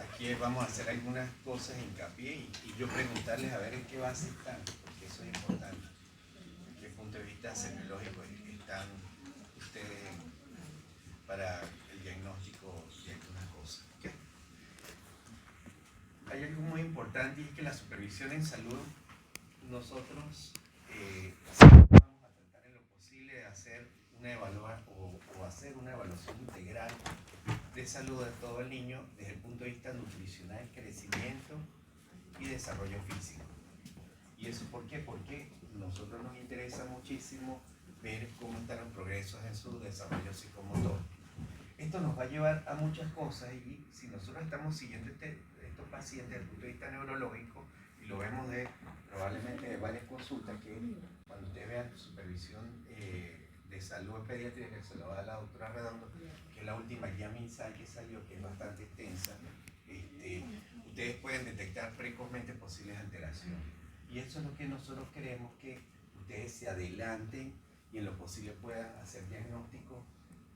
aquí vamos a hacer algunas cosas en hincapié y yo preguntarles a ver en qué base están, porque eso es importante. ¿En qué punto de vista semiológico están ustedes para el diagnóstico de algunas cosas? ¿Okay? Hay algo muy importante y es que la supervisión en salud, nosotros vamos a tratar en lo posible de hacer hacer una evaluación integral de salud de todo el niño desde el punto de vista nutricional, crecimiento y desarrollo físico. ¿Y eso por qué? Porque a nosotros nos interesa muchísimo ver cómo están los progresos en su desarrollo psicomotor. Esto nos va a llevar a muchas cosas y si nosotros estamos siguiendo estos pacientes desde el punto de vista neurológico y lo vemos probablemente de varias consultas, que cuando ustedes vean supervisión de salud en pediatría, que se lo da la doctora Redondo, que es la última guía MinSal que salió, que es bastante extensa, ustedes pueden detectar precozmente posibles alteraciones. Y eso es lo que nosotros queremos, que ustedes se adelanten y en lo posible puedan hacer diagnósticos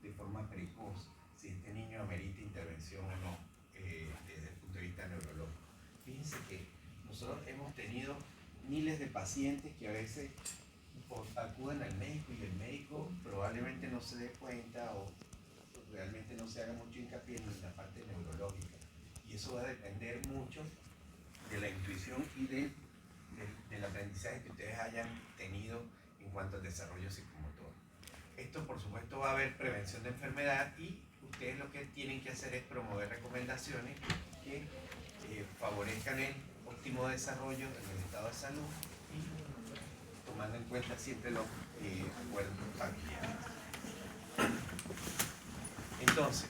de forma precoz, si este niño amerita intervención o no, desde el punto de vista neurológico. Fíjense que nosotros hemos tenido miles de pacientes que a veces acuden al médico y el médico probablemente no se dé cuenta o realmente no se haga mucho hincapié en la parte neurológica. Y eso va a depender mucho de la intuición y del aprendizaje que ustedes hayan tenido en cuanto al desarrollo psicomotor. Esto, por supuesto, va a haber prevención de enfermedad y ustedes lo que tienen que hacer es promover recomendaciones que favorezcan el óptimo desarrollo en el estado de salud y tomando en cuenta siempre los acuerdos familiares. Entonces,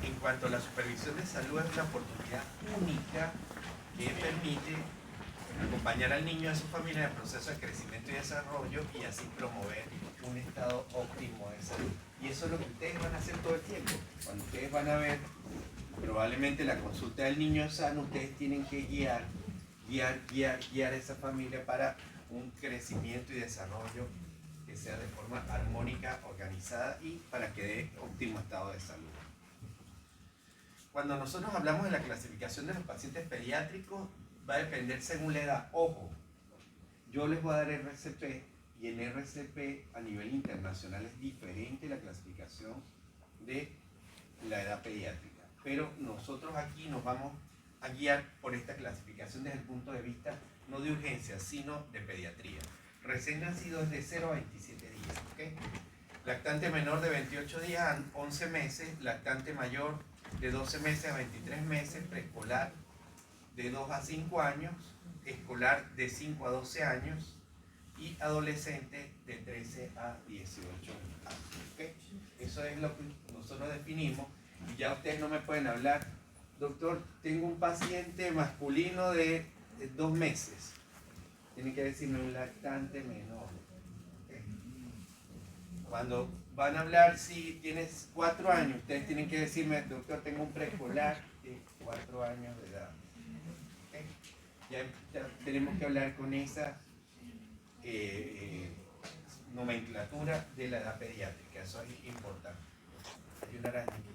en cuanto a la supervisión de salud, es una oportunidad única que permite acompañar al niño y a su familia en el proceso de crecimiento y desarrollo y así promover un estado óptimo de salud. Y eso es lo que ustedes van a hacer todo el tiempo. Cuando ustedes van a ver probablemente la consulta del niño sano, ustedes tienen que guiar a esa familia para un crecimiento y desarrollo que sea de forma armónica, organizada y para que dé óptimo estado de salud. Cuando nosotros hablamos de la clasificación de los pacientes pediátricos, va a depender según la edad. Ojo, yo les voy a dar RCP y en RCP a nivel internacional es diferente la clasificación de la edad pediátrica. Pero nosotros aquí nos vamos a guiar por esta clasificación desde el punto de vista no de urgencia, sino de pediatría. Recién nacidos de 0 a 27 días. ¿Okay? Lactante menor de 28 días a 11 meses, lactante mayor de 12 meses a 23 meses, preescolar de 2 a 5 años, escolar de 5 a 12 años y adolescente de 13 a 18 años. ¿Okay? Eso es lo que nosotros definimos y ya ustedes no me pueden hablar, doctor, tengo un paciente masculino de 2 meses. Tienen que decirme un lactante menor. ¿Okay? Cuando van a hablar si tienes 4 años, ustedes tienen que decirme, doctor, tengo un preescolar de 4 años de edad. ¿Okay? Ya tenemos que hablar con esa nomenclatura de la edad pediátrica, eso es importante. Hay una araña aquí.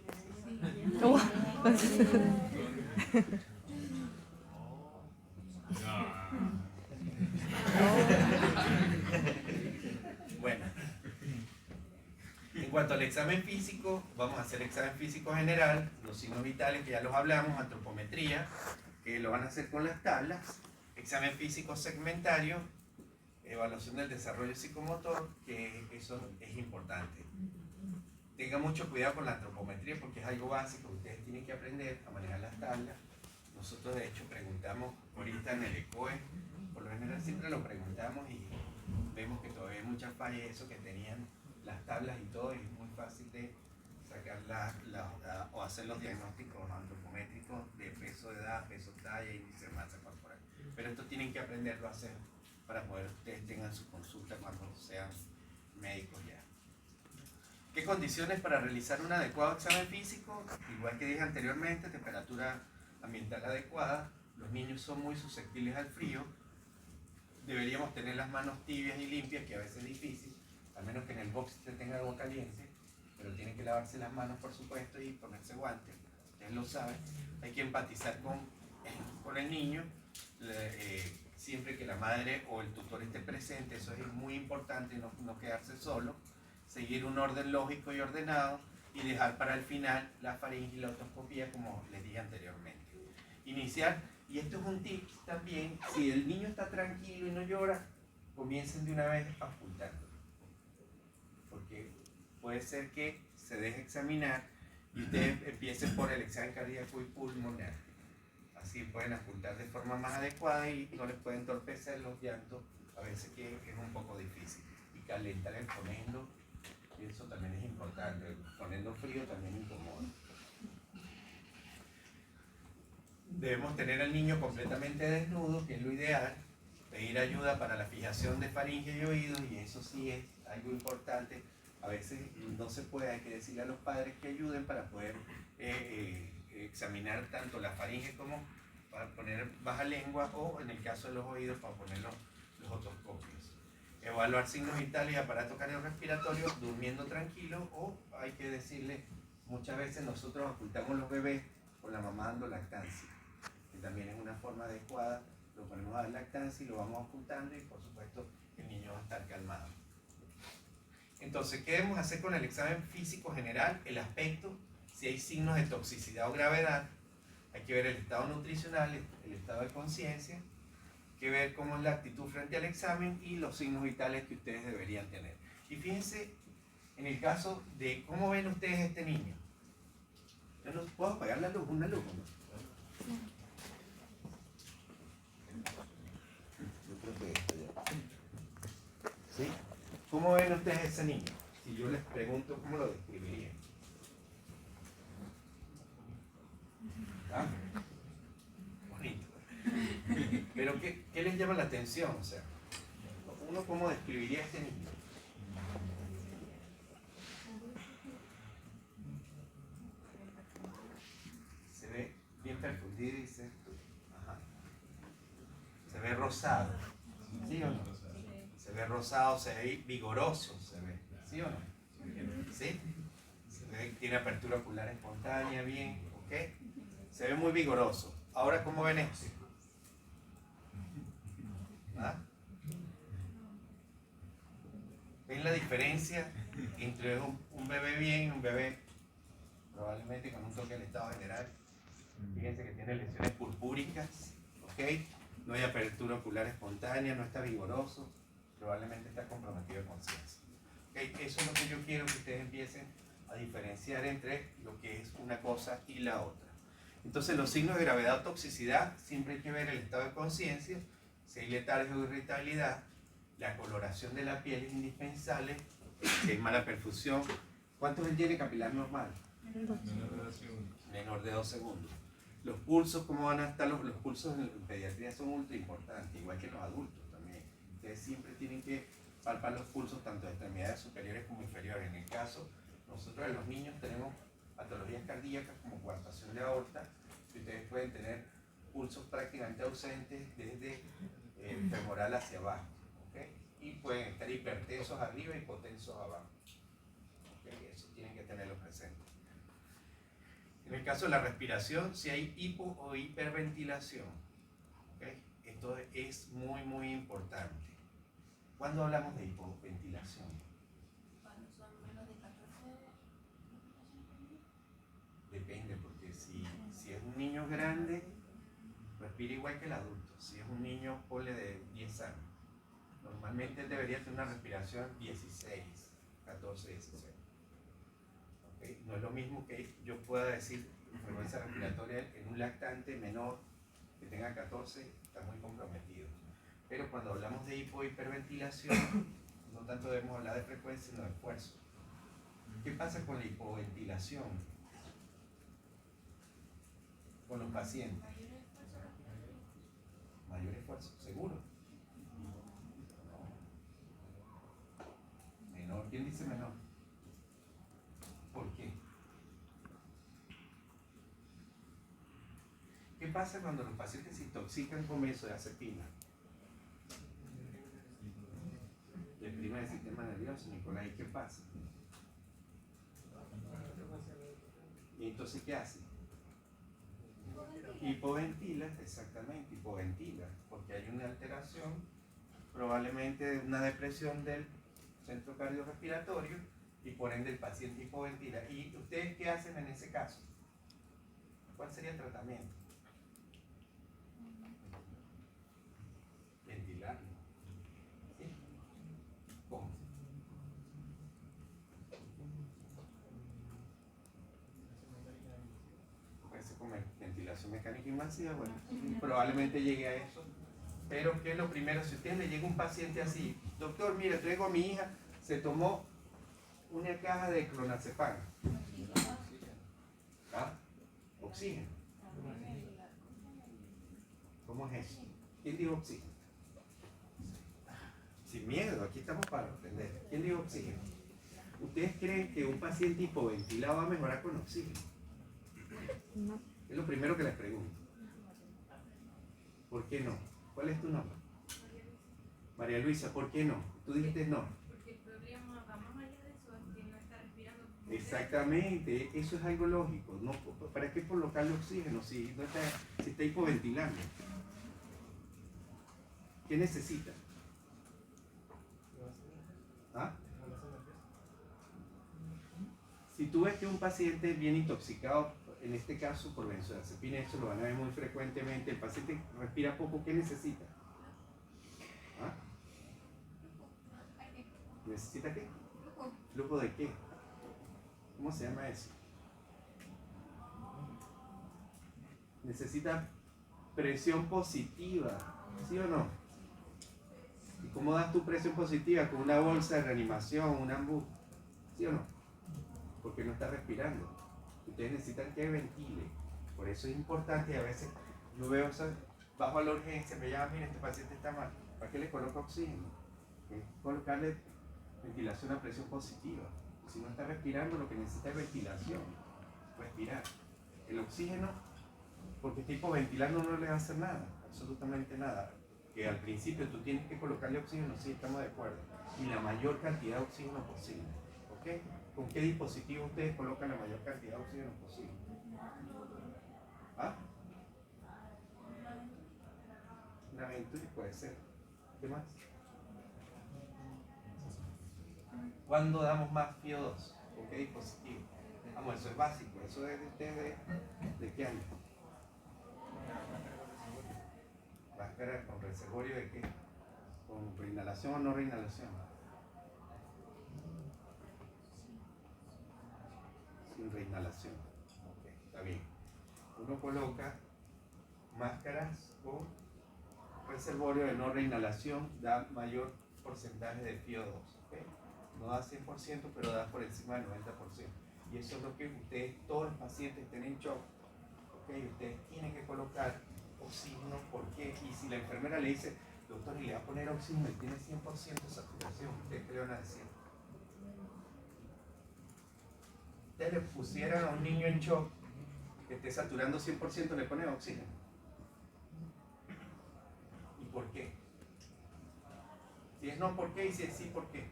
Bueno, en cuanto al examen físico, vamos a hacer examen físico general, los signos vitales que ya los hablamos, antropometría, que lo van a hacer con las tablas, examen físico segmentario, evaluación del desarrollo psicomotor, que eso es importante. Tengan mucho cuidado con la antropometría porque es algo básico, ustedes tienen que aprender a manejar las tablas. Nosotros de hecho preguntamos ahorita en el ECOE, por lo general siempre lo preguntamos y vemos que todavía hay muchas fallas, eso que tenían las tablas y todo, y es muy fácil de sacar o hacer los diagnósticos antropométricos de peso de edad, peso talla, índice de masa corporal. Pero esto tienen que aprenderlo a hacer para poder ustedes tengan su consulta cuando sean médicos ya. ¿Qué condiciones para realizar un adecuado examen físico? Igual que dije anteriormente, temperatura ambiental adecuada, los niños son muy susceptibles al frío, deberíamos tener las manos tibias y limpias, que a veces es difícil, al menos que en el box se tenga agua caliente, pero tienen que lavarse las manos por supuesto y ponerse guantes. ustedes lo saben, hay que empatizar con el niño, siempre que la madre o el tutor esté presente, eso es muy importante, no quedarse solo, seguir un orden lógico y ordenado y dejar para el final la faringe y la otoscopía como les dije anteriormente. Iniciar, y esto es un tip también, si el niño está tranquilo y no llora, comiencen de una vez ocultándolo, porque puede ser que se deje examinar y ustedes empiecen por el examen cardíaco y pulmonar. Así pueden ocultar de forma más adecuada y no les pueden entorpecer los llantos, a veces que es un poco difícil. Y calentar el ponendo, eso también es importante, el ponendo frío también incomoda. Debemos tener al niño completamente desnudo, que es lo ideal, pedir ayuda para la fijación de faringe y oídos, y eso sí es algo importante. A veces no se puede, hay que decirle a los padres que ayuden para poder examinar tanto la faringe como para poner baja lengua o en el caso de los oídos para poner los otoscopios. Evaluar signos vitales y aparato cardiorrespiratorio durmiendo tranquilo, o hay que decirle, muchas veces nosotros ocultamos los bebés con la mamá dando lactancia, que también es una forma adecuada, lo ponemos a dar lactancia y lo vamos ocultando y por supuesto el niño va a estar calmado. Entonces, ¿qué debemos hacer con el examen físico general? El aspecto, si hay signos de toxicidad o gravedad, hay que ver el estado nutricional, el estado de conciencia, hay que ver cómo es la actitud frente al examen y los signos vitales que ustedes deberían tener. Y fíjense, en el caso de cómo ven ustedes a este niño. Yo no puedo apagar la luz, una luz, ¿no? Yo creo que esto ya. ¿Sí? ¿Cómo ven ustedes a ese niño? Si yo les pregunto, ¿cómo lo describirían? ¿Ah? Bonito. Pero ¿qué les llama la atención? O sea, ¿uno cómo describiría a este niño? Se ve bien perfundido y se ve rosado. ¿Sí o no? Se ve rosado, se ve vigoroso, se ve. ¿Sí o no? ¿Sí? Se ve, tiene apertura ocular espontánea, bien, ¿ok? Se ve muy vigoroso. Ahora, ¿cómo ven este? ¿Ah? ¿Ven la diferencia entre un bebé bien y un bebé probablemente con un toque del estado general? Fíjense que tiene lesiones purpúricas, ¿ok? No hay apertura ocular espontánea, no está vigoroso, probablemente está comprometido de conciencia. ¿Okay? Eso es lo que yo quiero que ustedes empiecen a diferenciar entre lo que es una cosa y la otra. Entonces, los signos de gravedad o toxicidad, siempre hay que ver el estado de conciencia, si hay letargia o irritabilidad, la coloración de la piel es indispensable, si hay mala perfusión. ¿Cuántos él tiene capilar normal? Menor de 2 segundos. Los pulsos, ¿cómo van a estar? Los pulsos en pediatría son ultra importantes, igual que los adultos también. Ustedes siempre tienen que palpar los pulsos tanto de extremidades superiores como inferiores. En el caso, nosotros de los niños tenemos patologías cardíacas como coartación de aorta, que ustedes pueden tener pulsos prácticamente ausentes desde el femoral hacia abajo, ¿okay? Y pueden estar hipertensos arriba y hipotensos abajo, ¿okay? Eso tienen que tenerlo presente. En el caso de la respiración, si hay hipo o hiperventilación, ¿okay? Esto es muy, muy importante. ¿Cuándo hablamos de hipoventilación? Cuando son menos de 14. Depende, porque si es un niño grande, respira igual que el adulto. Si es un niño, ponle de 10 años. Normalmente debería tener una respiración 16, 14, 16. ¿Okay? No es lo mismo que yo pueda decir frecuencia respiratoria en un lactante menor que tenga 14, está muy comprometido. Pero cuando hablamos de hiperventilación, no tanto debemos hablar de frecuencia, sino de esfuerzo. ¿Qué pasa con la hipoventilación? Con los pacientes. Mayor esfuerzo, seguro. No. Menor, ¿quién dice menor? ¿Por qué? ¿Qué pasa cuando los pacientes se intoxican con benzodiazepina? Deprime el sistema nervioso, Nicolás, ¿y qué pasa? ¿Y entonces qué hace? Hipoventila, exactamente, hipoventila, porque hay una alteración, probablemente una depresión del centro cardiorrespiratorio y por ende el paciente hipoventila. ¿Y ustedes qué hacen en ese caso? ¿Cuál sería el tratamiento? Ventilarlo. ¿Sí? ¿Cómo? Puede ser con ventilación mecánica invasiva, bueno, probablemente llegue a eso. Pero ¿qué es lo primero? Si a usted le llega un paciente así, doctor, mire, traigo a mi hija, se tomó una caja de clonazepam. ¿Ah? Oxígeno. ¿Cómo es eso? ¿Quién dijo oxígeno? Sin miedo, aquí estamos para aprender. ¿Quién dijo oxígeno? ¿Ustedes creen que un paciente hipoventilado va a mejorar con oxígeno? No. Es lo primero que les pregunto. ¿Por qué no? ¿Cuál es tu nombre? María Luisa, ¿por qué no? Tú dijiste no. Porque el problema va más allá de eso, es que no está respirando. Exactamente, eso es algo lógico. No, ¿para qué colocarle oxígeno si está hipoventilando? ¿Qué necesita? ¿Ah? Si tú ves que un paciente viene intoxicado, en este caso por benzodiazepina, eso lo van a ver muy frecuentemente, el paciente respira poco, ¿qué necesita? ¿Ah? ¿Necesita qué? ¿Flujo de qué? ¿Cómo se llama eso? Necesita presión positiva, ¿sí o no? ¿Y cómo das tu presión positiva? Con una bolsa de reanimación, un ambú, ¿sí o no? Porque no está respirando. Ustedes necesitan que ventile. Por eso es importante, y a veces yo veo eso, bajo a la urgencia, me llaman, mire, este paciente está mal. ¿Para qué le coloco oxígeno? Es colocarle ventilación a presión positiva. Si no está respirando, lo que necesita es ventilación. Respirar. El oxígeno, porque está hipoventilando, no le va a hacer nada, absolutamente nada. Que al principio tú tienes que colocarle oxígeno, sí, estamos de acuerdo. Y la mayor cantidad de oxígeno posible. ¿Ok? ¿Con qué dispositivo ustedes colocan la mayor cantidad de oxígeno posible? ¿Ah? Una Venturi puede ser. ¿Qué más? ¿Cuándo damos más FIO2? ¿Con qué dispositivo? Vamos, eso es básico. ¿Eso es de qué año? ¿Máscara con reservorio de qué? ¿Con reinhalación o no reinhalación? Sin reinhalación. Ok, está bien. Uno coloca máscaras con reservorio de no reinhalación, da mayor porcentaje de FIO2. ¿Okay? No da 100%, pero da por encima del 90%. Y eso es lo que ustedes, todos los pacientes, estén en shock. ¿Okay? Ustedes tienen que colocar oxígeno. ¿Por qué? Y si la enfermera le dice, doctor, y le va a poner oxígeno y tiene 100% de saturación, ¿ustedes qué le van a decir? Ustedes le pusieran a un niño en shock que esté saturando 100%, le ponen oxígeno. ¿Y por qué? Si es no, ¿por qué? Y si es sí, ¿por qué?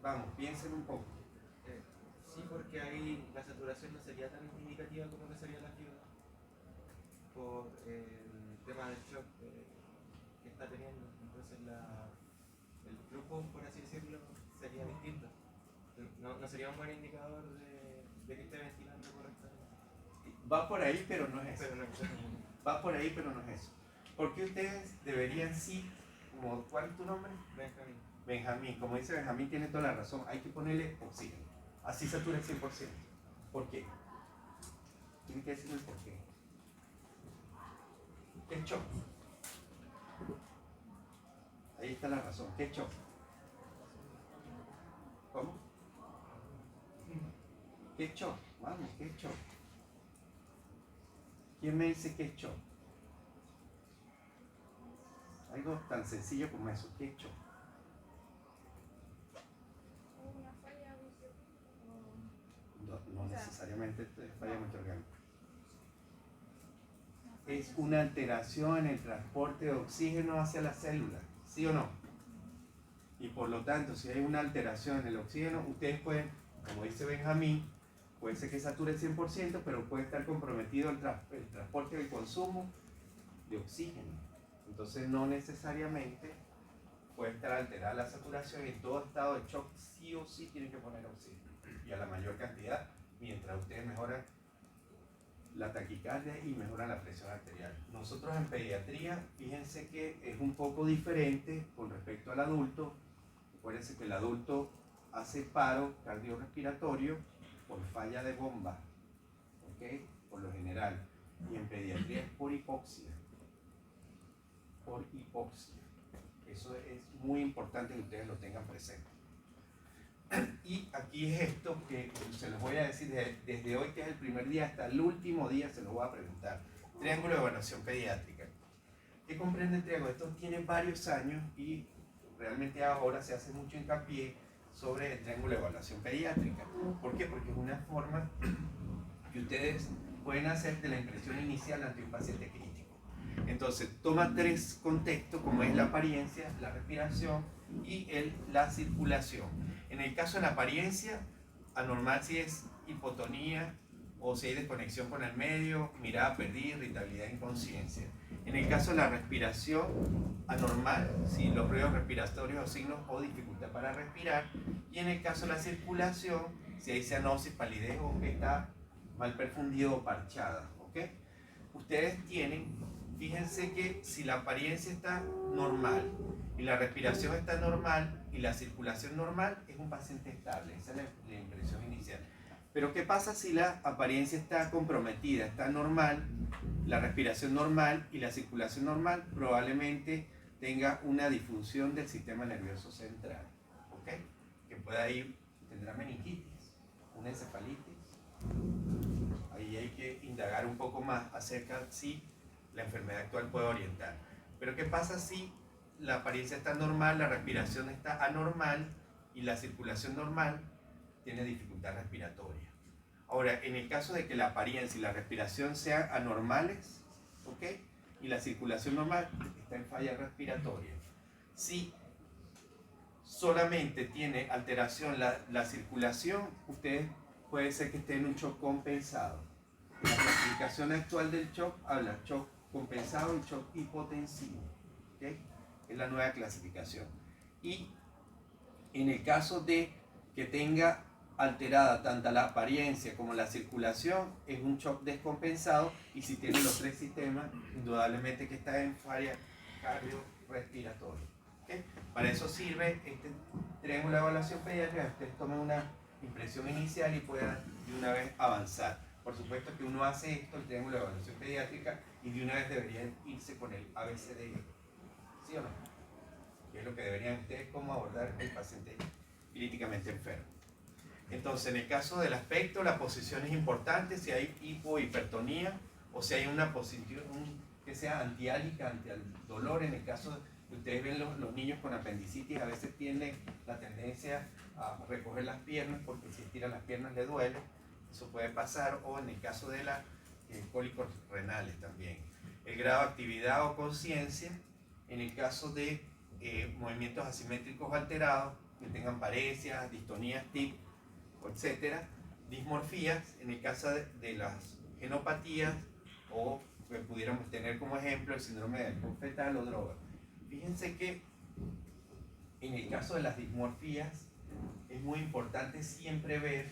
Vamos, piensen un poco. Sí, porque ahí la saturación no sería tan indicativa como que sería la fibra por el tema del shock que está teniendo. Entonces el flujo, por así decirlo, sería distinto. No sería un buen indicador de que esté ventilando correctamente. Va por ahí, pero no es eso. Pero no, Va por ahí, pero no es eso. Porque ustedes deberían sí, como, ¿cuál es tu nombre? Benjamín. Benjamín, como dice Benjamín, tiene toda la razón, hay que ponerle oxígeno. Así satura el 100%. ¿Por qué? Tiene que decirme el por qué. ¿Qué shock? Ahí está la razón. ¿Qué shock? ¿Cómo? ¿Qué shock? Vamos, ¿qué shock? ¿Quién me dice qué shock? Algo tan sencillo como eso. ¿Qué shock? Una falla No necesariamente es falla multiorgánica. Es una alteración en el transporte de oxígeno hacia la célula, ¿sí o no? Y por lo tanto, si hay una alteración en el oxígeno, ustedes pueden, como dice Benjamín, puede ser que sature el 100%, pero puede estar comprometido el transporte y el consumo de oxígeno. Entonces no necesariamente puede estar alterada la saturación, y en todo estado de shock sí o sí tienen que poner oxígeno, y a la mayor cantidad, mientras ustedes mejoran la taquicardia y mejoran la presión arterial. Nosotros en pediatría, fíjense que es un poco diferente con respecto al adulto. Acuérdense que el adulto hace paro cardiorrespiratorio por falla de bomba, ¿ok? Por lo general. Y en pediatría es por hipoxia. Por hipoxia. Eso es muy importante que ustedes lo tengan presente. Y aquí es esto que se los voy a decir desde hoy, que es el primer día, hasta el último día se los voy a preguntar. Triángulo de evaluación pediátrica. ¿Qué comprende el triángulo? Esto tiene varios años y realmente ahora se hace mucho hincapié sobre el triángulo de evaluación pediátrica. ¿Por qué? Porque es una forma que ustedes pueden hacer de la impresión inicial ante un paciente crítico. Entonces, toma tres contextos, como es la apariencia, la respiración y la circulación. En el caso de la apariencia, anormal si es hipotonía o si hay desconexión con el medio, mirada perdida, irritabilidad, inconsciencia. En el caso de la respiración, anormal si los ruidos respiratorios o signos o dificultad para respirar. Y en el caso de la circulación, si hay cianosis, palidez o que está mal perfundido o parchada. ¿Okay? Ustedes tienen, fíjense que si la apariencia está normal y la respiración está normal y la circulación normal, es un paciente estable. Esa es la impresión inicial. Pero ¿qué pasa si la apariencia está comprometida? Está normal, la respiración normal y la circulación normal, probablemente tenga una disfunción del sistema nervioso central. ¿Ok? Que pueda ir, tendrá meningitis, una encefalitis. Ahí hay que indagar un poco más acerca de si la enfermedad actual puede orientar. Pero ¿qué pasa si la apariencia está normal, la respiración está anormal y la circulación normal tiene dificultad respiratoria? Ahora, en el caso de que la apariencia y la respiración sean anormales, ¿ok? Y la circulación normal, está en falla respiratoria. Si solamente tiene alteración la circulación, ustedes puede ser que esté en un shock compensado. La clasificación actual del shock habla shock compensado y shock hipotensivo. ¿Ok? Es la nueva clasificación. Y en el caso de que tenga alterada tanto la apariencia como la circulación, es un shock descompensado, y si tiene los tres sistemas, indudablemente que está en falla cardiorrespiratoria. ¿Okay? Para eso sirve este triángulo de evaluación pediátrica. Ustedes tomen una impresión inicial y puedan de una vez avanzar. Por supuesto que uno hace esto, el triángulo de evaluación pediátrica, y de una vez deberían irse con el ABCD. ¿Sí o no? Que es lo que deberían ustedes, cómo abordar el paciente críticamente enfermo. Entonces, en el caso del aspecto, la posición es importante, si hay hipohipertonía o si hay una posición que sea antiálica ante el dolor. En el caso de ustedes ven los niños con apendicitis, a veces tienen la tendencia a recoger las piernas porque si estiran las piernas le duele, eso puede pasar, o en el caso de las cólicos renales también. El grado de actividad o conciencia, en el caso de movimientos asimétricos alterados, que tengan paresias, distonías, TIC, etcétera, dismorfías, en el caso de las genopatías, o que pudiéramos tener como ejemplo el síndrome del fetal o droga. Fíjense que en el caso de las dismorfías es muy importante siempre ver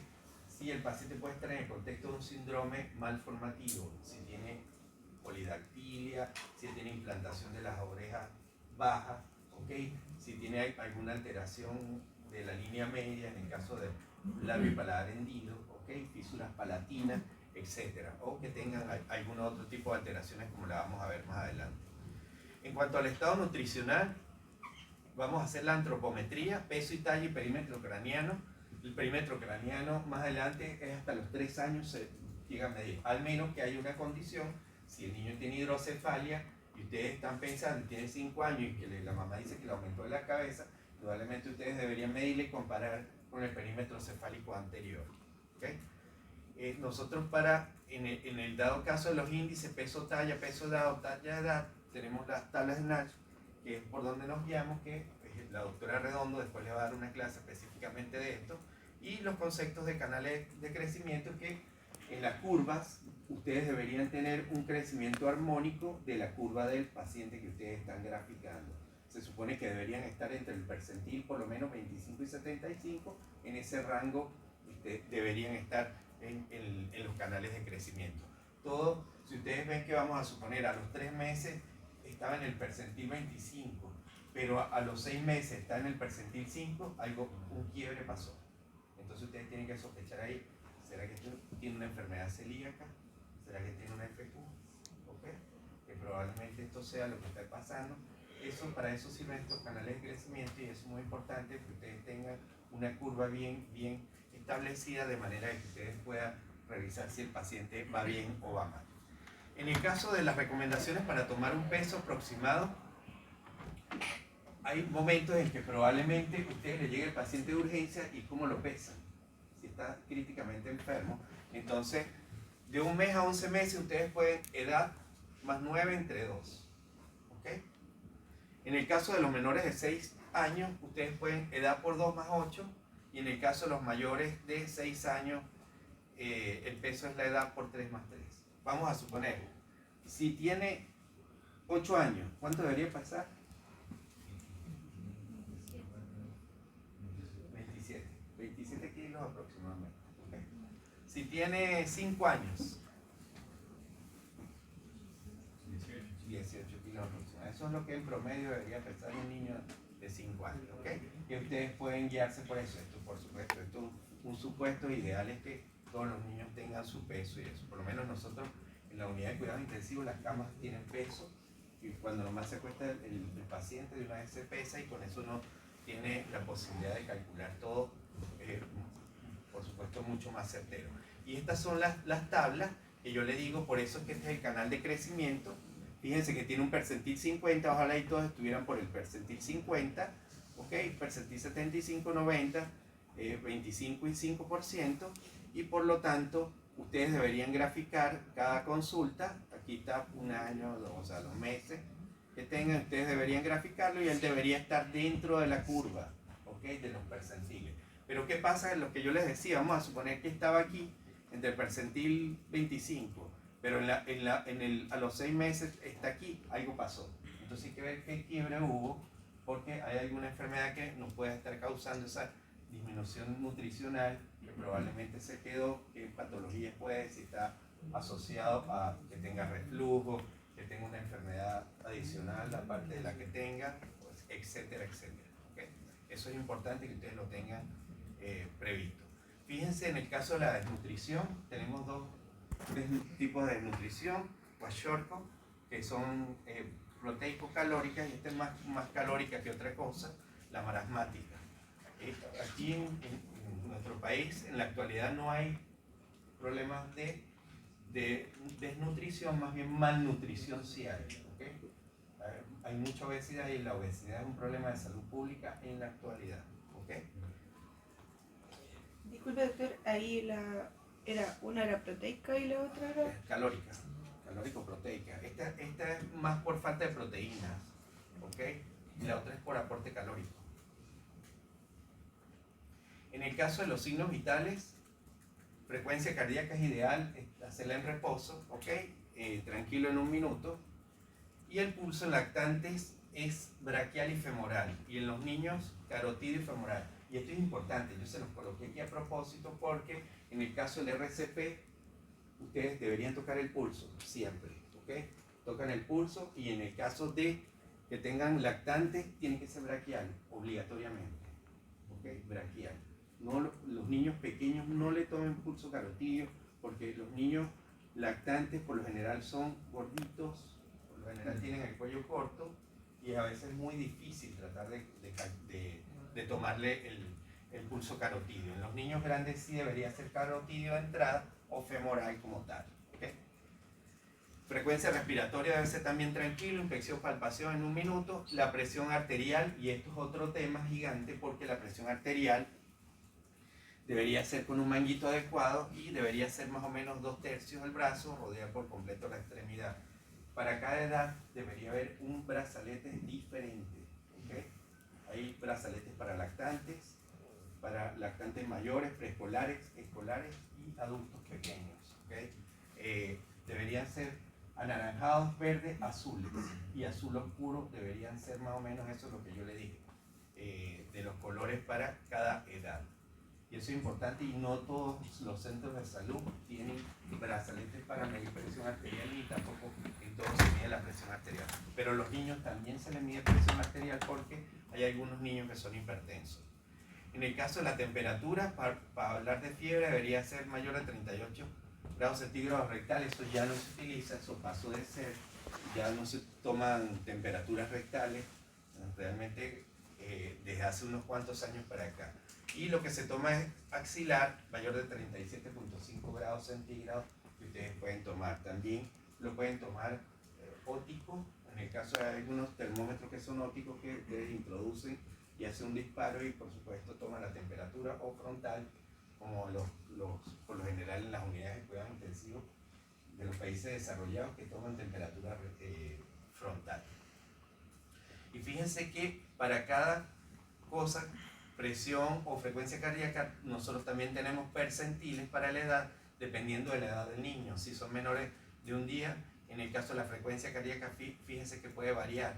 si el paciente puede estar en el contexto de un síndrome malformativo, si tiene polidactilia, si tiene implantación de las orejas bajas, ¿okay? Si tiene alguna alteración de la línea media, en el caso de labio y paladar hendido, ¿okay? Fisuras palatinas, etc. O que tengan algún otro tipo de alteraciones, como la vamos a ver más adelante. En cuanto al estado nutricional, vamos a hacer la antropometría, peso y talla y perímetro craneano. El perímetro craneano más adelante es hasta los 3 años se llega a medir, al menos que haya una condición. Si el niño tiene hidrocefalia y ustedes están pensando, tiene 5 años y que la mamá dice que le aumentó de la cabeza, probablemente ustedes deberían medirle y comparar con el perímetro cefálico anterior. ¿Okay? Nosotros en el dado caso de los índices peso dado, talla edad, tenemos las tablas de Nash, que es por donde nos guiamos, que la doctora Redondo después le va a dar una clase específicamente de esto, Y los conceptos de canales de crecimiento, que en las curvas ustedes deberían tener un crecimiento armónico de la curva del paciente que ustedes están graficando. Se supone que deberían estar entre el percentil por lo menos 25 y 75, en ese rango deberían estar en los canales de crecimiento. Todo, si ustedes ven que vamos a suponer a los 3 meses estaba en el percentil 25, pero a los 6 meses está en el percentil 5, un quiebre pasó. Entonces ustedes tienen que sospechar ahí, ¿será que tiene una enfermedad celíaca? ¿Será que tiene una FQ? ¿Okay? Que probablemente esto sea lo que está pasando. Para eso sirven estos canales de crecimiento, y es muy importante que ustedes tengan una curva bien establecida, de manera que ustedes puedan revisar si el paciente va bien o va mal. En el caso de las recomendaciones para tomar un peso aproximado, hay momentos en que probablemente ustedes le llegue el paciente de urgencia y cómo lo pesan, si está críticamente enfermo. Entonces, de 1 mes a 11 meses ustedes pueden edad más 9 entre 2. ¿Ok? En el caso de los menores de 6 años, ustedes pueden edad por 2 más 8, y en el caso de los mayores de 6 años, el peso es la edad por 3 más 3. Vamos a suponer, si tiene 8 años, ¿cuánto debería pesar? 27 kilos aproximadamente. ¿Okay? Si tiene 5 años, 18 kilos aproximadamente. Eso es lo que en promedio debería pesar un niño de 5 años. ¿Okay? Y ustedes pueden guiarse por eso. Esto, por supuesto, esto es un supuesto ideal, es que todos los niños tengan su peso y eso. Por lo menos nosotros en la unidad de cuidados intensivos las camas tienen peso, y cuando nomás se acuesta el paciente, de una vez se pesa, y con eso uno tiene la posibilidad de calcular todo, por supuesto, mucho más certero. Y estas son las tablas que yo le digo, por eso es que este es el canal de crecimiento. Fíjense que tiene un percentil 50, ojalá y todos estuvieran por el percentil 50, ¿ok? Percentil 75, 90, 25 y 5%, y por lo tanto ustedes deberían graficar cada consulta. Aquí está un año, o sea, los meses que tengan, ustedes deberían graficarlo, y él debería estar dentro de la curva, ¿ok? De los percentiles. Pero ¿qué pasa en lo que yo les decía? Vamos a suponer que estaba aquí entre el percentil 25, pero a los 6 meses está aquí, algo pasó. Entonces hay que ver qué quiebre hubo, porque hay alguna enfermedad que nos puede estar causando esa disminución nutricional, que probablemente se quedó, qué patología puede, si está asociado a que tenga reflujo, que tenga una enfermedad adicional aparte de la que tenga, pues, etcétera, etcétera. ¿Okay? Eso es importante que ustedes lo tengan previsto. Fíjense, en el caso de la desnutrición, tenemos dos tipos de desnutrición: kwashiorkor, que son proteico-calóricas, y esta es más calórica que otra cosa, la marasmática. Aquí en nuestro país, en la actualidad, no hay problemas de desnutrición, más bien malnutrición sí hay. ¿Okay? Hay mucha obesidad, y la obesidad es un problema de salud pública en la actualidad. ¿Okay? Disculpe, doctor, ahí una era proteica y la otra era... Calórica, calórico-proteica. Esta es más por falta de proteínas, ¿ok? Y la otra es por aporte calórico. En el caso de los signos vitales, frecuencia cardíaca es ideal hacerla en reposo, ¿ok? Tranquilo en 1 minuto. Y el pulso en lactantes es braquial y femoral, y en los niños carotidio y femoral. Y esto es importante, yo se los coloqué aquí a propósito, porque en el caso del RCP ustedes deberían tocar el pulso siempre, ¿ok? Tocan el pulso, y en el caso de que tengan lactantes tiene que ser braquial, obligatoriamente, ¿ok? Braquial. No, los niños pequeños no le tomen pulso carotidio, porque los niños lactantes por lo general son gorditos, por lo general tienen el cuello corto, y a veces es muy difícil tratar de tomarle el pulso carotidio. En los niños grandes sí debería ser carotidio de entrada o femoral como tal. ¿Okay? Frecuencia respiratoria debe ser también tranquilo, inspección, palpación en 1 minuto. La presión arterial, y esto es otro tema gigante, porque la presión arterial debería ser con un manguito adecuado, y debería ser más o menos 2/3 del brazo, rodear por completo la extremidad. Para cada edad debería haber un brazalete diferente. ¿Okay? Hay brazaletes para lactantes, para lactantes mayores, preescolares, escolares y adultos pequeños. ¿Okay? Deberían ser anaranjados, verdes, azules y azul oscuro deberían ser más o menos, eso es lo que yo le dije, de los colores para cada edad. Y eso es importante, y no todos los centros de salud tienen brazaletes para medir presión arterial, ni tampoco en todos se mide la presión arterial. Pero a los niños también se les mide presión arterial porque hay algunos niños que son hipertensos. En el caso de la temperatura, para hablar de fiebre, debería ser mayor de 38 grados centígrados rectales. Eso ya no se utiliza, eso pasó de ser, ya no se toman temperaturas rectales, realmente desde hace unos cuantos años para acá. Y lo que se toma es axilar, mayor de 37.5 grados centígrados, que ustedes pueden tomar. También lo pueden tomar óptico, en el caso de algunos termómetros que son ópticos que ustedes introducen y hacen un disparo y por supuesto toman la temperatura, o frontal, como por lo general en las unidades de cuidado intensivo de los países desarrollados, que toman temperatura frontal. Y fíjense que para cada cosa, presión o frecuencia cardíaca, nosotros también tenemos percentiles para la edad, dependiendo de la edad del niño. Si son menores de un día, en el caso de la frecuencia cardíaca, fíjense que puede variar.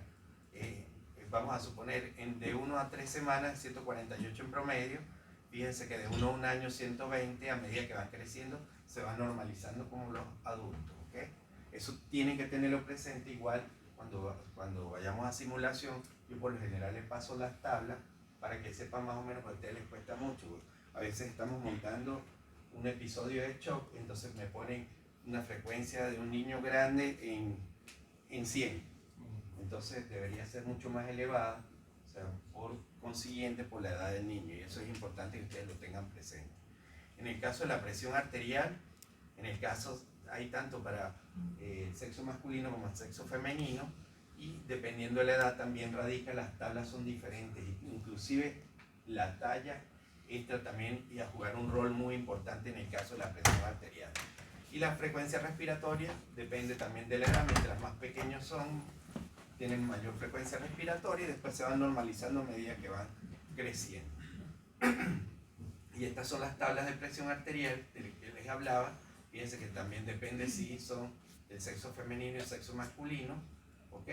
Vamos a suponer de 1 a 3 semanas 148 en promedio. Fíjense que de 1 a 1 año 120, a medida que van creciendo se van normalizando como los adultos. ¿Okay? Eso tienen que tenerlo presente. Igual cuando vayamos a simulación, yo por lo general les paso las tablas para que sepan más o menos, porque a ustedes les cuesta mucho. A veces estamos montando un episodio de shock, entonces me ponen una frecuencia de un niño grande en 100. Entonces debería ser mucho más elevada, o sea, por consiguiente por la edad del niño, y eso es importante que ustedes lo tengan presente. En el caso de la presión arterial, en el caso hay tanto para el sexo masculino como el sexo femenino, y dependiendo de la edad también radica, las tablas son diferentes, inclusive la talla entra también y a jugar un rol muy importante en el caso de la presión arterial. Y la frecuencia respiratoria depende también de la edad. Mientras más pequeños son, tienen mayor frecuencia respiratoria, y después se van normalizando a medida que van creciendo. Y estas son las tablas de presión arterial de las que les hablaba. Fíjense que también depende si son del sexo femenino y el sexo masculino, ¿ok?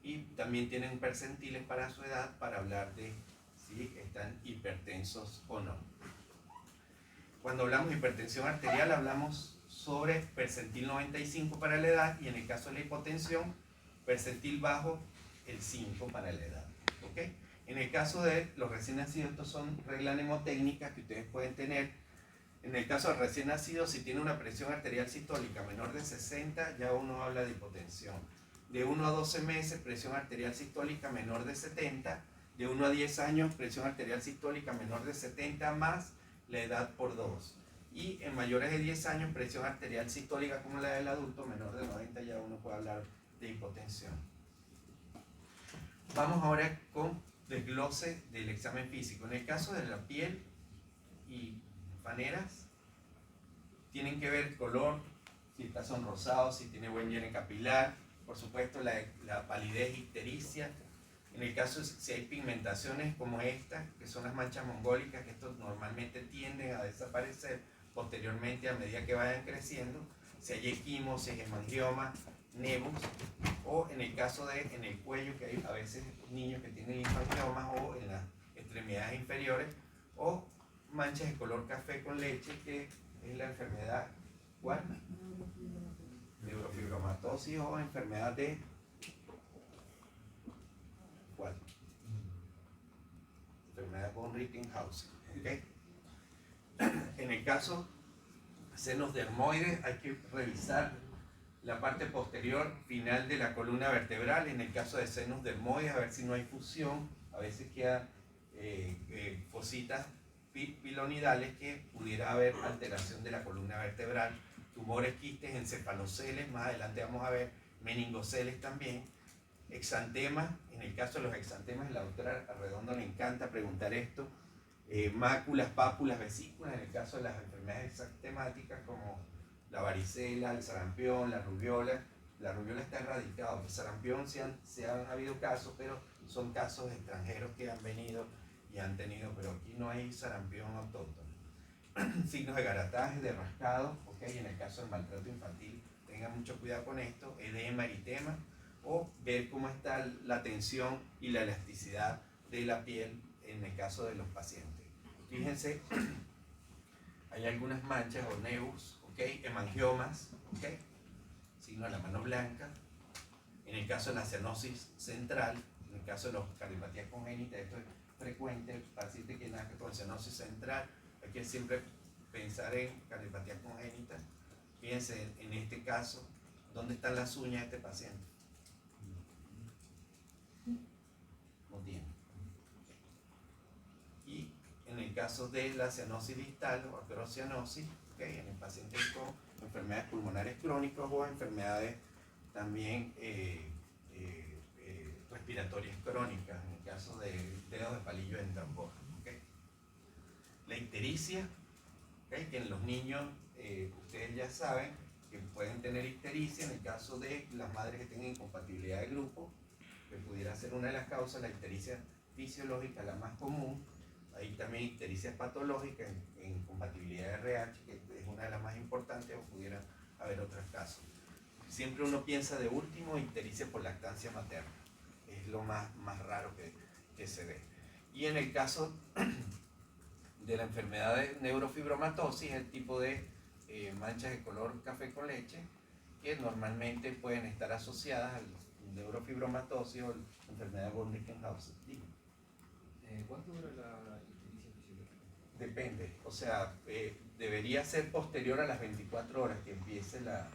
Y también tienen percentiles para su edad para hablar de si están hipertensos o no. Cuando hablamos de hipertensión arterial hablamos sobre percentil 95 para la edad, y en el caso de la hipotensión, percentil bajo el 5 para la edad. ¿Okay? En el caso de los recién nacidos, estos son reglas mnemotécnicas que ustedes pueden tener. En el caso del recién nacido, si tiene una presión arterial sistólica menor de 60, ya uno habla de hipotensión. De 1 a 12 meses, presión arterial sistólica menor de 70. De 1 a 10 años, presión arterial sistólica menor de 70 más la edad por 2. Y en mayores de 10 años, presión arterial sistólica como la del adulto menor de 90, ya uno puede hablar de hipotensión. Vamos ahora con desglose del examen físico. En el caso de la piel y paneras, tienen que ver color, si está sonrosado, si tiene buen llene capilar, por supuesto la palidez, ictericia. En el caso si hay pigmentaciones como esta, que son las manchas mongólicas, que estos normalmente tienden a desaparecer posteriormente a medida que vayan creciendo. Si hay equimos, si hay hemangioma, nevus, o en el caso de en el cuello, que hay a veces niños que tienen linfangiomas, o en las extremidades inferiores, o manchas de color café con leche, que es la enfermedad, ¿cuál? Neurofibromatosis, o enfermedad de ¿cuál? Enfermedad von Rickenhausen. ¿Okay? En el caso senos dermoides, hay que revisar la parte posterior final de la columna vertebral. En el caso de senos dermoides, a ver si no hay fusión. A veces quedan fositas pilonidales, que pudiera haber alteración de la columna vertebral. Tumores, quistes, encefaloceles, más adelante vamos a ver meningoceles también. Exantemas, en el caso de los exantemas, a la doctora Arredondo le encanta preguntar esto. Máculas, pápulas, vesículas, en el caso de las enfermedades exantemáticas como la varicela, el sarampión, la rubiola. La rubiola está erradicada. El sarampión se han habido casos, pero son casos extranjeros que han venido y han tenido, pero aquí no hay sarampión autóctono. Signos de garataje, de rascado, ¿ok? En el caso del maltrato infantil, tengan mucho cuidado con esto, edema, eritema, o ver cómo está la tensión y la elasticidad de la piel en el caso de los pacientes. Fíjense, hay algunas manchas o nevus, ¿ok? Hemangiomas, ¿ok? Signo de la mano blanca. En el caso de la cianosis central, en el caso de los cardiopatías congénitas, esto es frecuente, el paciente que nace con cianosis central, hay que siempre pensar en cardiopatías congénitas. Fíjense en este caso, ¿dónde están las uñas de este paciente? No tiene. Y en el caso de la cianosis distal o acrocianosis, ¿okay? En el paciente con enfermedades pulmonares crónicas o enfermedades también respiratorias crónicas, en el caso de dedos de palillo en tambor. ¿Okay? La ictericia, ¿okay? Que en los niños, ustedes ya saben que pueden tener ictericia en el caso de las madres que tengan incompatibilidad de grupo, que pudiera ser una de las causas, la ictericia fisiológica, la más común. Hay también ictericia patológica en incompatibilidad de RH, que es una de las más importantes, o pudieran haber otros casos. Siempre uno piensa de último ictericia por lactancia materna, es lo más raro que se ve. Y en el caso de la enfermedad de neurofibromatosis, el tipo de manchas de color café con leche, que normalmente pueden estar asociadas al neurofibromatosis o la enfermedad de von Rickenhausen. ¿Cuánto dura la ictericia fisiológica? Depende, o sea, debería ser posterior a las 24 horas que empiece la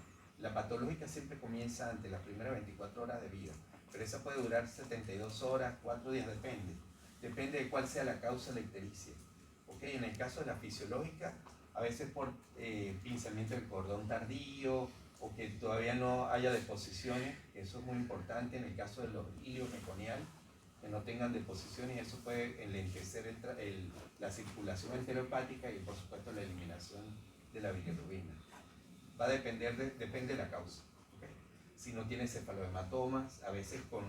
patológica, siempre comienza antes, las primeras 24 horas de vida, pero esa puede durar 72 horas, 4 días, depende de cuál sea la causa de la ictericia. ¿Okay? En el caso de la fisiológica, a veces por pinzamiento del cordón tardío, o que todavía no haya deposiciones, eso es muy importante en el caso de los hilios meconial, que no tengan deposiciones, y eso puede enlentecer la circulación enterohepática y por supuesto la eliminación de la bilirrubina. Va a depende de la causa. ¿Okay? Si no tiene cefalohematomas, a veces con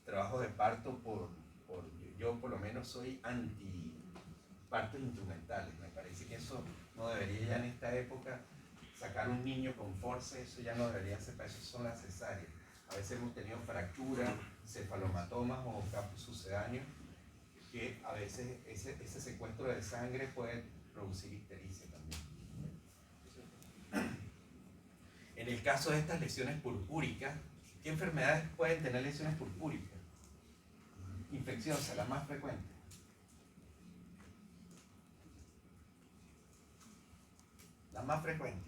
trabajos de parto, yo por lo menos soy anti partos instrumentales, me parece que eso no debería ya en esta época. Sacar un niño con force, eso ya no debería ser, para eso son las cesáreas. A veces hemos tenido fracturas, cefalomatomas o capos sucedáneos, que a veces ese secuestro de sangre puede producir ictericia también. En el caso de estas lesiones purpúricas, ¿qué enfermedades pueden tener lesiones purpúricas? Infecciosa, la más frecuente. La más frecuente.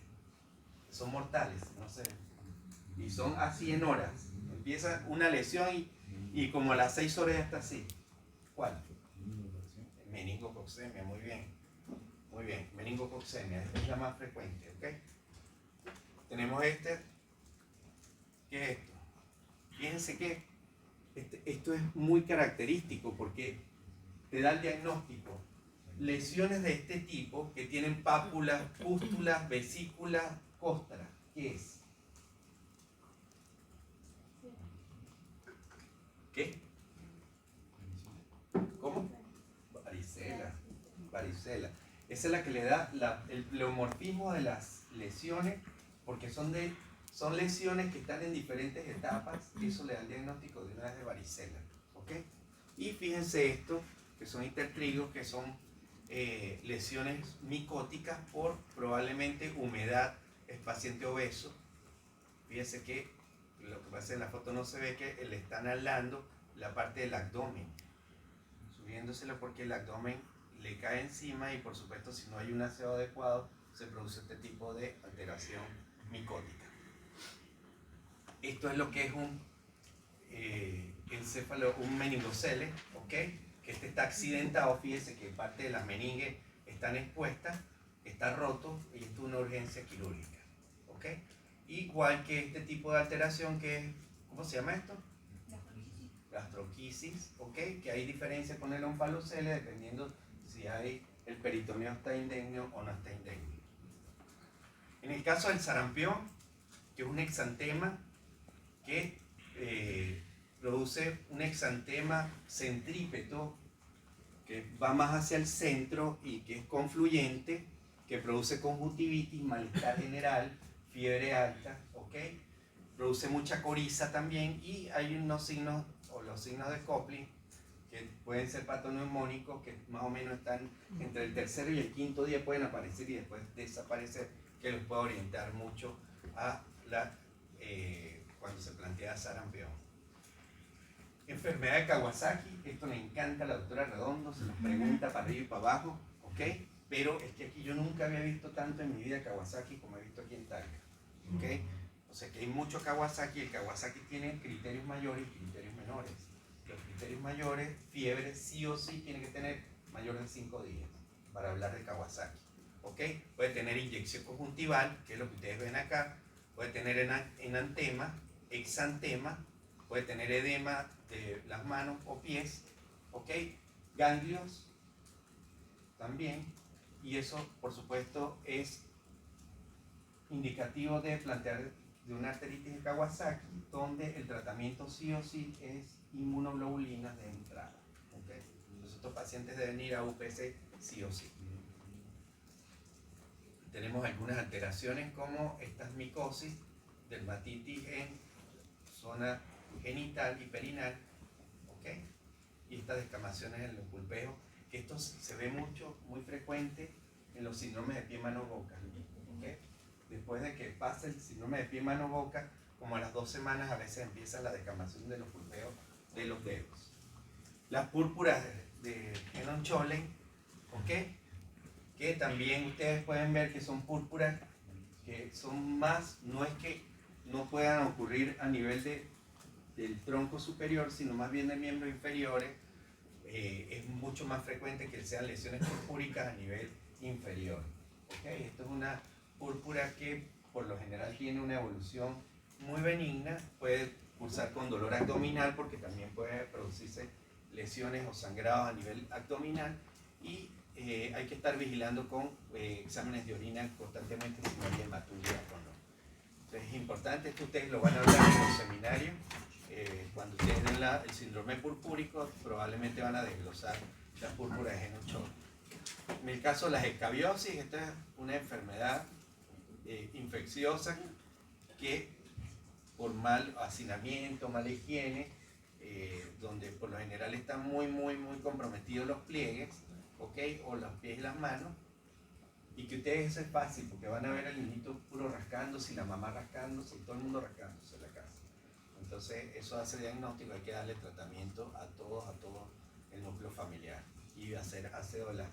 Son mortales, no sé. Y son a 100 horas. Empieza una lesión y como a las 6 horas ya está así. ¿Cuál? Meningococcemia, muy bien. Muy bien, meningococcemia es la más frecuente, ¿ok? Tenemos ¿qué es esto? Fíjense que esto es muy característico porque te da el diagnóstico. Lesiones de este tipo que tienen pápulas, pústulas, vesículas, costras. ¿Qué es? ¿Qué? ¿Cómo? Varicela. Esa es la que le da el pleomorfismo de las lesiones, porque son lesiones que están en diferentes etapas, y eso le da el diagnóstico de una vez de varicela. ¿Ok? Y fíjense esto, que son intertrigos, que son lesiones micóticas por probablemente humedad, es paciente obeso. Fíjense que lo que pasa en la foto no se ve, que le están alando la parte del abdomen, subiéndoselo porque el abdomen le cae encima, y por supuesto si no hay un aseo adecuado se produce este tipo de alteración micótica. Esto es lo que es un encéfalo, un meningocele, ¿ok? Que está accidentado, fíjese que parte de las meninges están expuestas, está roto, y esto es una urgencia quirúrgica, ¿ok? Igual que este tipo de alteración que es, ¿cómo se llama esto? Gastroquisis, ¿ok? Que hay diferencia con el omphalocele dependiendo si el peritoneo está indemno o no está indemno. En el caso del sarampión, que es un exantema que produce un exantema centrípeto que va más hacia el centro y que es confluyente, que produce conjuntivitis, malestar general, fiebre alta, ¿ok? Produce mucha coriza también y hay unos signos, o los signos de Copley, que pueden ser patoneumónicos, que más o menos están entre el tercero y el quinto día pueden aparecer y después desaparecer, que los puede orientar mucho a cuando se plantea sarampión. Enfermedad de Kawasaki, esto me encanta, la doctora Redondo se nos pregunta para arriba y para abajo, ¿ok? Pero es que aquí yo nunca había visto tanto en mi vida Kawasaki como he visto aquí en Talca, ¿ok? O sea que hay mucho Kawasaki, el Kawasaki tiene criterios mayores y criterios menores. Los criterios mayores, fiebre sí o sí tiene que tener mayor de 5 días para hablar de Kawasaki, ¿ok? Puede tener inyección conjuntival, que es lo que ustedes ven acá, puede tener enantema, exantema, puede tener edema de las manos o pies, ¿ok? Ganglios también, y eso por supuesto es indicativo de plantear de una arteritis de Kawasaki, donde el tratamiento sí o sí es inmunoglobulinas de entrada, ¿ok? Entonces estos pacientes deben ir a UPC sí o sí. Tenemos algunas alteraciones como estas micosis, dermatitis en zona genital y perinal, ¿ok? Y estas descamaciones en los pulpeos, que esto se ve mucho, muy frecuente en los síndromes de pie, mano, boca, ¿ok? Después de que pasa el síndrome de pie, mano, boca, como a las 2 semanas a veces empieza la descamación de los pulpeos de los dedos. Las púrpuras de Henon-Chollen, ¿ok? Que también ustedes pueden ver que son púrpuras que son más, no es que no puedan ocurrir a nivel del tronco superior, sino más bien de miembros inferiores. Es mucho más frecuente que sean lesiones purpúricas a nivel inferior. ¿Okay? Esto es una púrpura que por lo general tiene una evolución muy benigna, puede cursar con dolor abdominal porque también puede producirse lesiones o sangrados a nivel abdominal y hay que estar vigilando con exámenes de orina constantemente si no hay hematuria o no. Entonces es importante que ustedes lo van a hablar en los seminarios. Cuando ustedes den el síndrome purpúrico, probablemente van a desglosar las púrpuras de Henon-Chollen. En el caso de las escabiosis, esta es una enfermedad infecciosa que por mal hacinamiento, mala higiene, donde por lo general están muy comprometidos los pliegues, ¿okay? O los pies y las manos, y que ustedes eso es fácil, porque van a ver al niñito puro rascándose y la mamá rascándose y todo el mundo rascándose en la casa. Entonces eso hace diagnóstico, hay que darle tratamiento a todo el núcleo familiar y hacer aseo de las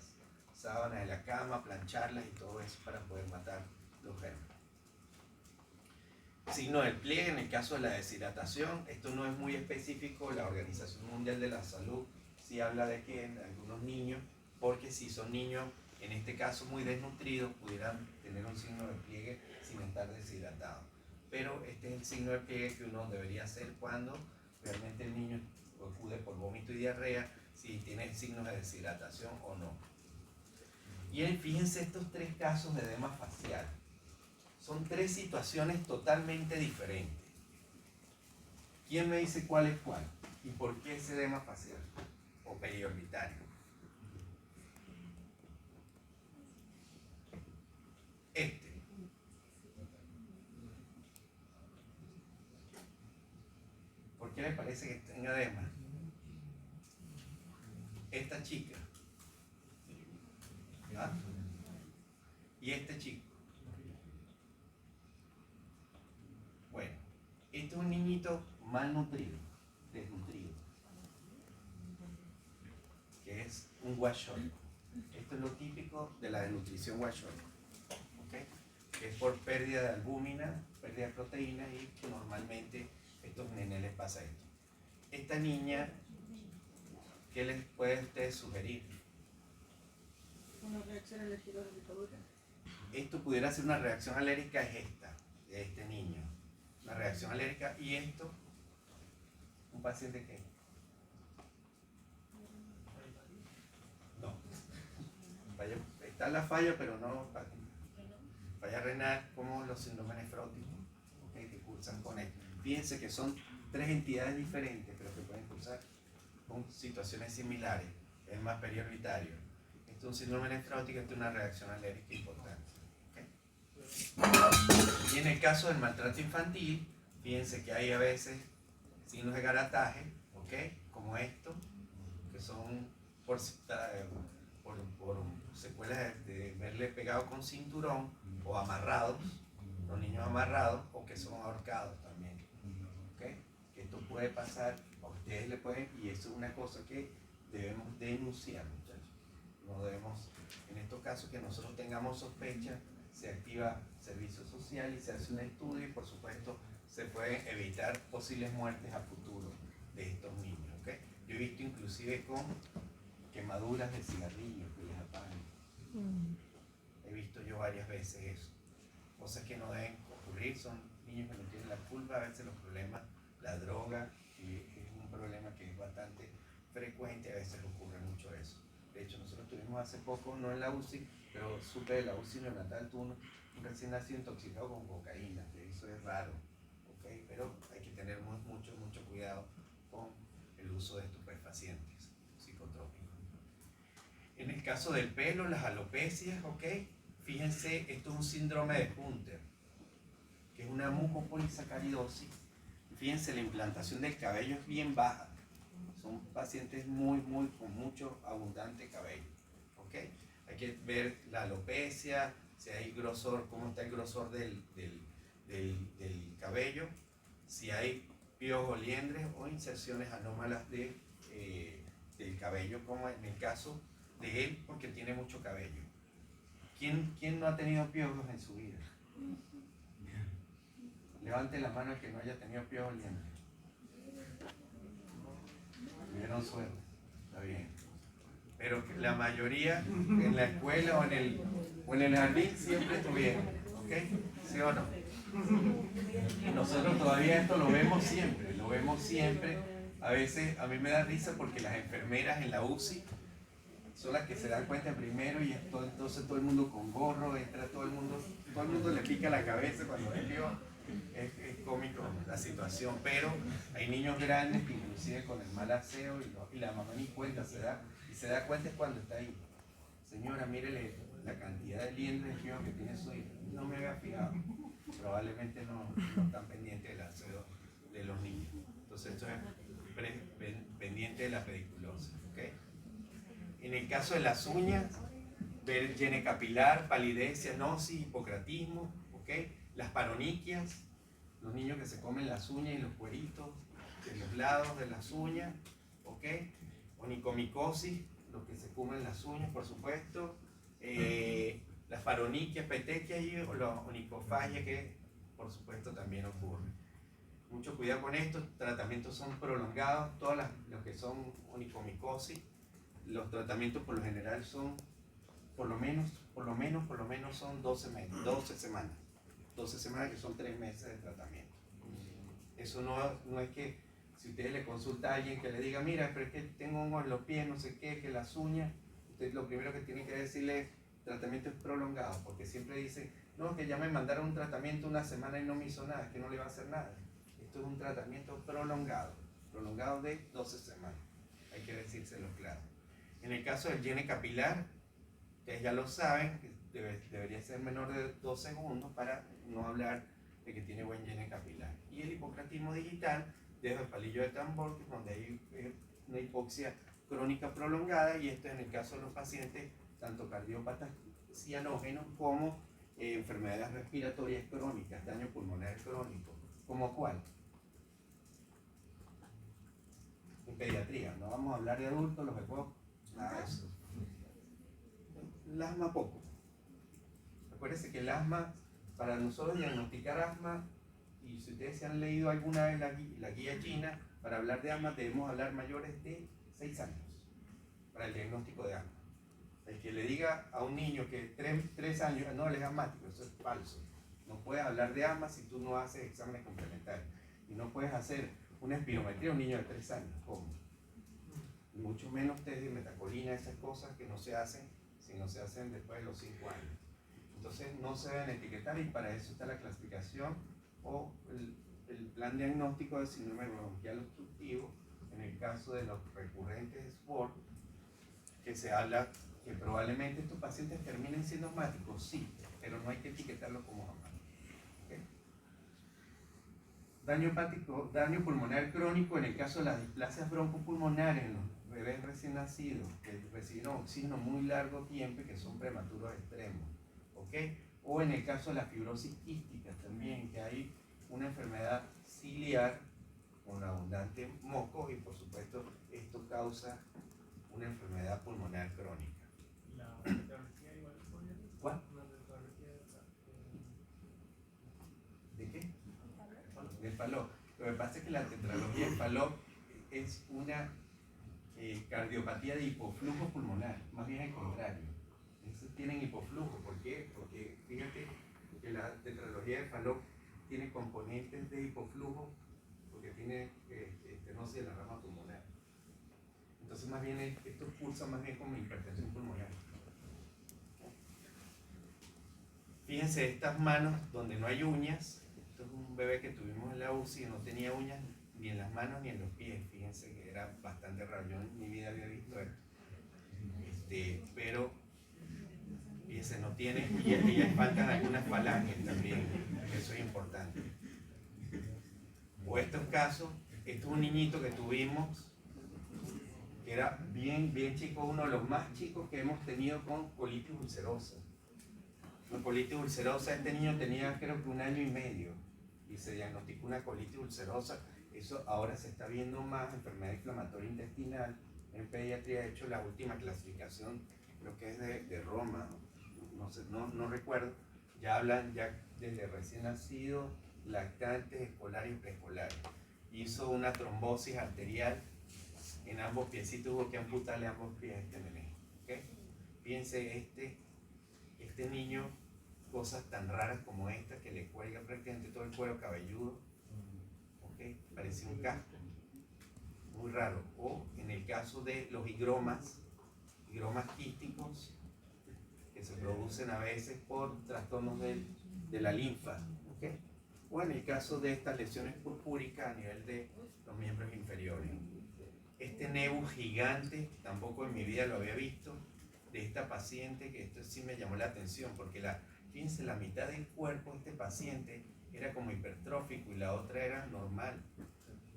sábanas de la cama, plancharlas y todo eso para poder matar los gérmenes. Signo del pliegue, en el caso de la deshidratación, esto no es muy específico, la Organización Mundial de la Salud sí habla de que en algunos niños, porque si son niños, en este caso muy desnutridos, pudieran tener un signo de pliegue sin estar deshidratados. Pero este es el signo de pliegue que uno debería hacer cuando realmente el niño acude por vómito y diarrea, si tiene signos de deshidratación o no. Y fíjense estos 3 casos de edema facial. Son 3 situaciones totalmente diferentes. ¿Quién me dice cuál es cuál? ¿Y por qué es edema facial o periorbitario? ¿Por qué le parece que tenga edema? Esta chica. ¿Ah? Y este chico. Bueno, este es un niñito malnutrido, desnutrido, que es un guachol. Esto es lo típico de la desnutrición guachol, ¿okay? Que es por pérdida de albúmina, pérdida de proteínas y que normalmente a estos nenes les pasa esto. Esta niña, ¿qué les puede usted sugerir? Una reacción alérgica a la picadura. Esto pudiera ser una reacción alérgica, es esta, de este niño. Una reacción alérgica, y esto, un paciente que no, está la falla, pero no falla renal, como los síndromes nefróticos, ¿okay? Que cursan con esto. Fíjense que son tres entidades diferentes, pero que pueden cursar con situaciones similares. Es más perioritario. Esto es un síndrome nefrótico, esto es una reacción alérgica importante. ¿Okay? Y en el caso del maltrato infantil, fíjense que hay a veces signos de garataje, ¿okay? Como esto, que son por secuelas de verle pegado con cinturón o amarrados, los niños amarrados, o que son ahorcados también. ¿Okay? Que esto puede pasar, a ustedes le pueden, y eso es una cosa que debemos denunciar, muchachos. No debemos, en estos casos que nosotros tengamos sospecha, se activa servicio social y se hace un estudio y por supuesto se pueden evitar posibles muertes a futuro de estos niños. ¿Okay? Yo he visto inclusive con quemaduras de cigarrillos que les apagan. He visto yo varias veces eso. Cosas que no deben ocurrir, son niños que no tienen la culpa, a veces los problemas, la droga, y es un problema que es bastante frecuente, a veces ocurre mucho eso. De hecho, nosotros tuvimos hace poco, no en la UCI, pero supe de la UCI neonatal, tuvo un recién nacido intoxicado con cocaína, que eso es raro, ¿okay? Pero hay que tener mucho cuidado con el uso de estupefacientes psicotrópicos. En el caso del pelo, las alopecias, ¿ok? Fíjense, esto es un síndrome de Hunter, que es una mucopolisacaridosis. Fíjense, la implantación del cabello es bien baja. Son pacientes con mucho abundante cabello, ¿ok? Hay que ver la alopecia, si hay grosor, cómo está el grosor del cabello, si hay piojos, liendres o inserciones anómalas del cabello, como en el caso de él, porque tiene mucho cabello. ¿Quién no ha tenido piojos en su vida? Levante la mano el que no haya tenido piojos liendres. Tuvieron suerte, está bien. Pero que la mayoría en la escuela o en el jardín siempre tuvieron, ¿ok? ¿Sí o no? Y nosotros todavía esto lo vemos siempre. A veces a mí me da risa porque las enfermeras en la UCI son las que se dan cuenta primero y entonces todo el mundo con gorro, entra todo el mundo le pica la cabeza cuando ve piojo. Es cómico la situación, pero hay niños grandes que inclusive con el mal aseo y la mamá ni cuenta se da cuenta es cuando está ahí. Señora, mírele la cantidad de liendres de piojo que tiene su hijo. No me había fijado. Probablemente no están pendientes del aseo de los niños. Entonces esto es pendiente de la pediculosis. ¿Okay? En el caso de las uñas, ver llene capilar, palidez, cianosis, hipocratismo, ¿okay? Las paroniquias, los niños que se comen las uñas y los cueritos de los lados de las uñas, ¿okay? Onicomicosis, los que se comen las uñas, por supuesto, las paroniquias, petequias y la onicofagia, que por supuesto también ocurre. Mucho cuidado con esto, tratamientos son prolongados, todos los que son onicomicosis, los tratamientos por lo general son por lo menos son 12 semanas. 12 semanas que son 3 meses de tratamiento. Eso no es que si usted le consulta a alguien que le diga, mira, pero es que tengo hongos en los pies, no sé qué, que las uñas, usted lo primero que tiene que decirle es, tratamiento es prolongado, porque siempre dice, no, que ya me mandaron un tratamiento una semana y no me hizo nada, es que no le va a hacer nada. Esto es un tratamiento prolongado de 12 semanas, hay que decírselo claro. En el caso del llene capilar, ustedes ya lo saben, que debería ser menor de 2 segundos para no hablar de que tiene buen llene capilar. Y el hipocratismo digital, dejo el palillo de tambor, que es donde hay una hipoxia crónica prolongada, y esto es en el caso de los pacientes, tanto cardiópatas cianógenos como enfermedades respiratorias crónicas, daño pulmonar crónico. ¿Como cuál? En pediatría, no vamos a hablar de adultos, los EPOC, nada de eso. El asma poco. Acuérdense que el asma, para nosotros diagnosticar asma, y si ustedes se han leído alguna vez la guía china, para hablar de asma debemos hablar mayores de 6 años para el diagnóstico de asma. El que le diga a un niño que 3 años, no, él es asmático, eso es falso. No puedes hablar de asma si tú no haces exámenes complementarios. Y no puedes hacer una espirometría a un niño de 3 años. ¿Cómo? Y mucho menos test de metacolina, esas cosas que no se hacen, si no se hacen después de los 5 años. Entonces no se deben etiquetar, y para eso está la clasificación o el plan diagnóstico de síndrome bronquial obstructivo, en el caso de los recurrentes SWOT, que se habla que probablemente estos pacientes terminen siendo asmáticos, sí, pero no hay que etiquetarlos como asmáticos. ¿Okay? Daño hepático, daño pulmonar crónico en el caso de las displasias broncopulmonares en los bebés recién nacidos que recibieron oxígeno muy largo tiempo y que son prematuros extremos. ¿Okay? O en el caso de la fibrosis quística también, que hay una enfermedad ciliar con abundante moco y por supuesto esto causa una enfermedad pulmonar crónica. La tetralogía igual podría ser. ¿Cuál? Una tetralogía ¿De qué? De Fallot. Lo que pasa es que la tetralogía de Fallot es una cardiopatía de hipoflujo pulmonar, más bien al contrario. Entonces tienen hipoflujo. ¿Por qué? Porque fíjate que la tetralogía de Fallot tiene componentes de hipoflujo porque tiene estenosis de la rama pulmonar. Entonces más bien esto cursa más bien como hipertensión pulmonar. Fíjense estas manos donde no hay uñas. Esto es un bebé que tuvimos en la UCI y no tenía uñas ni en las manos ni en los pies. Fíjense que era bastante raro. Yo en mi vida había visto esto. Pero fíjense, no tiene, y ahí faltan algunas falanges también. Eso es importante. O estos casos, esto es un niñito que tuvimos que era bien chico, uno de los más chicos que hemos tenido con colitis ulcerosa. La colitis ulcerosa, este niño tenía creo que 1 año y medio y se diagnosticó una colitis ulcerosa. Eso ahora se está viendo más, enfermedad inflamatoria intestinal. En pediatría, de hecho, la última clasificación, creo que es de Roma, no recuerdo, ya hablan ya desde recién nacido, lactantes, escolares y preescolares. Hizo una trombosis arterial en ambos piecitos, hubo que amputarle ambos pies a este nene. ¿Okay? Fíjense, este niño, cosas tan raras como esta, que le cuelga prácticamente todo el cuero cabelludo, ¿okay? Parecía un casco, muy raro. O en el caso de los higromas quísticos, que se producen a veces por trastornos de la linfa, ¿okay? O en el caso de estas lesiones purpúricas a nivel de los miembros inferiores. Este nebu gigante, tampoco en mi vida lo había visto, de esta paciente, que esto sí me llamó la atención, porque fíjense, la mitad del cuerpo de este paciente era como hipertrófico y la otra era normal,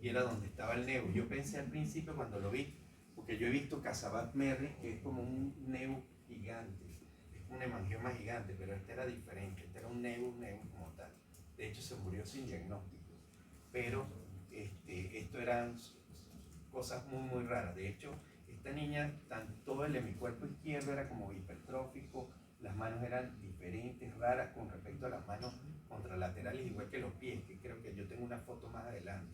y era donde estaba el nebu. Yo pensé al principio cuando lo vi, porque yo he visto Casabat-Merry, que es como un nebu gigante, es un hemangioma gigante, pero este era diferente, este era un nebu como tal. De hecho se murió sin diagnóstico, pero esto eran cosas muy raras. De hecho, esta niña, todo el hemicuerpo izquierdo era como hipertrófico, las manos eran diferentes, raras con respecto a las manos contralaterales, igual que los pies, que creo que yo tengo una foto más adelante.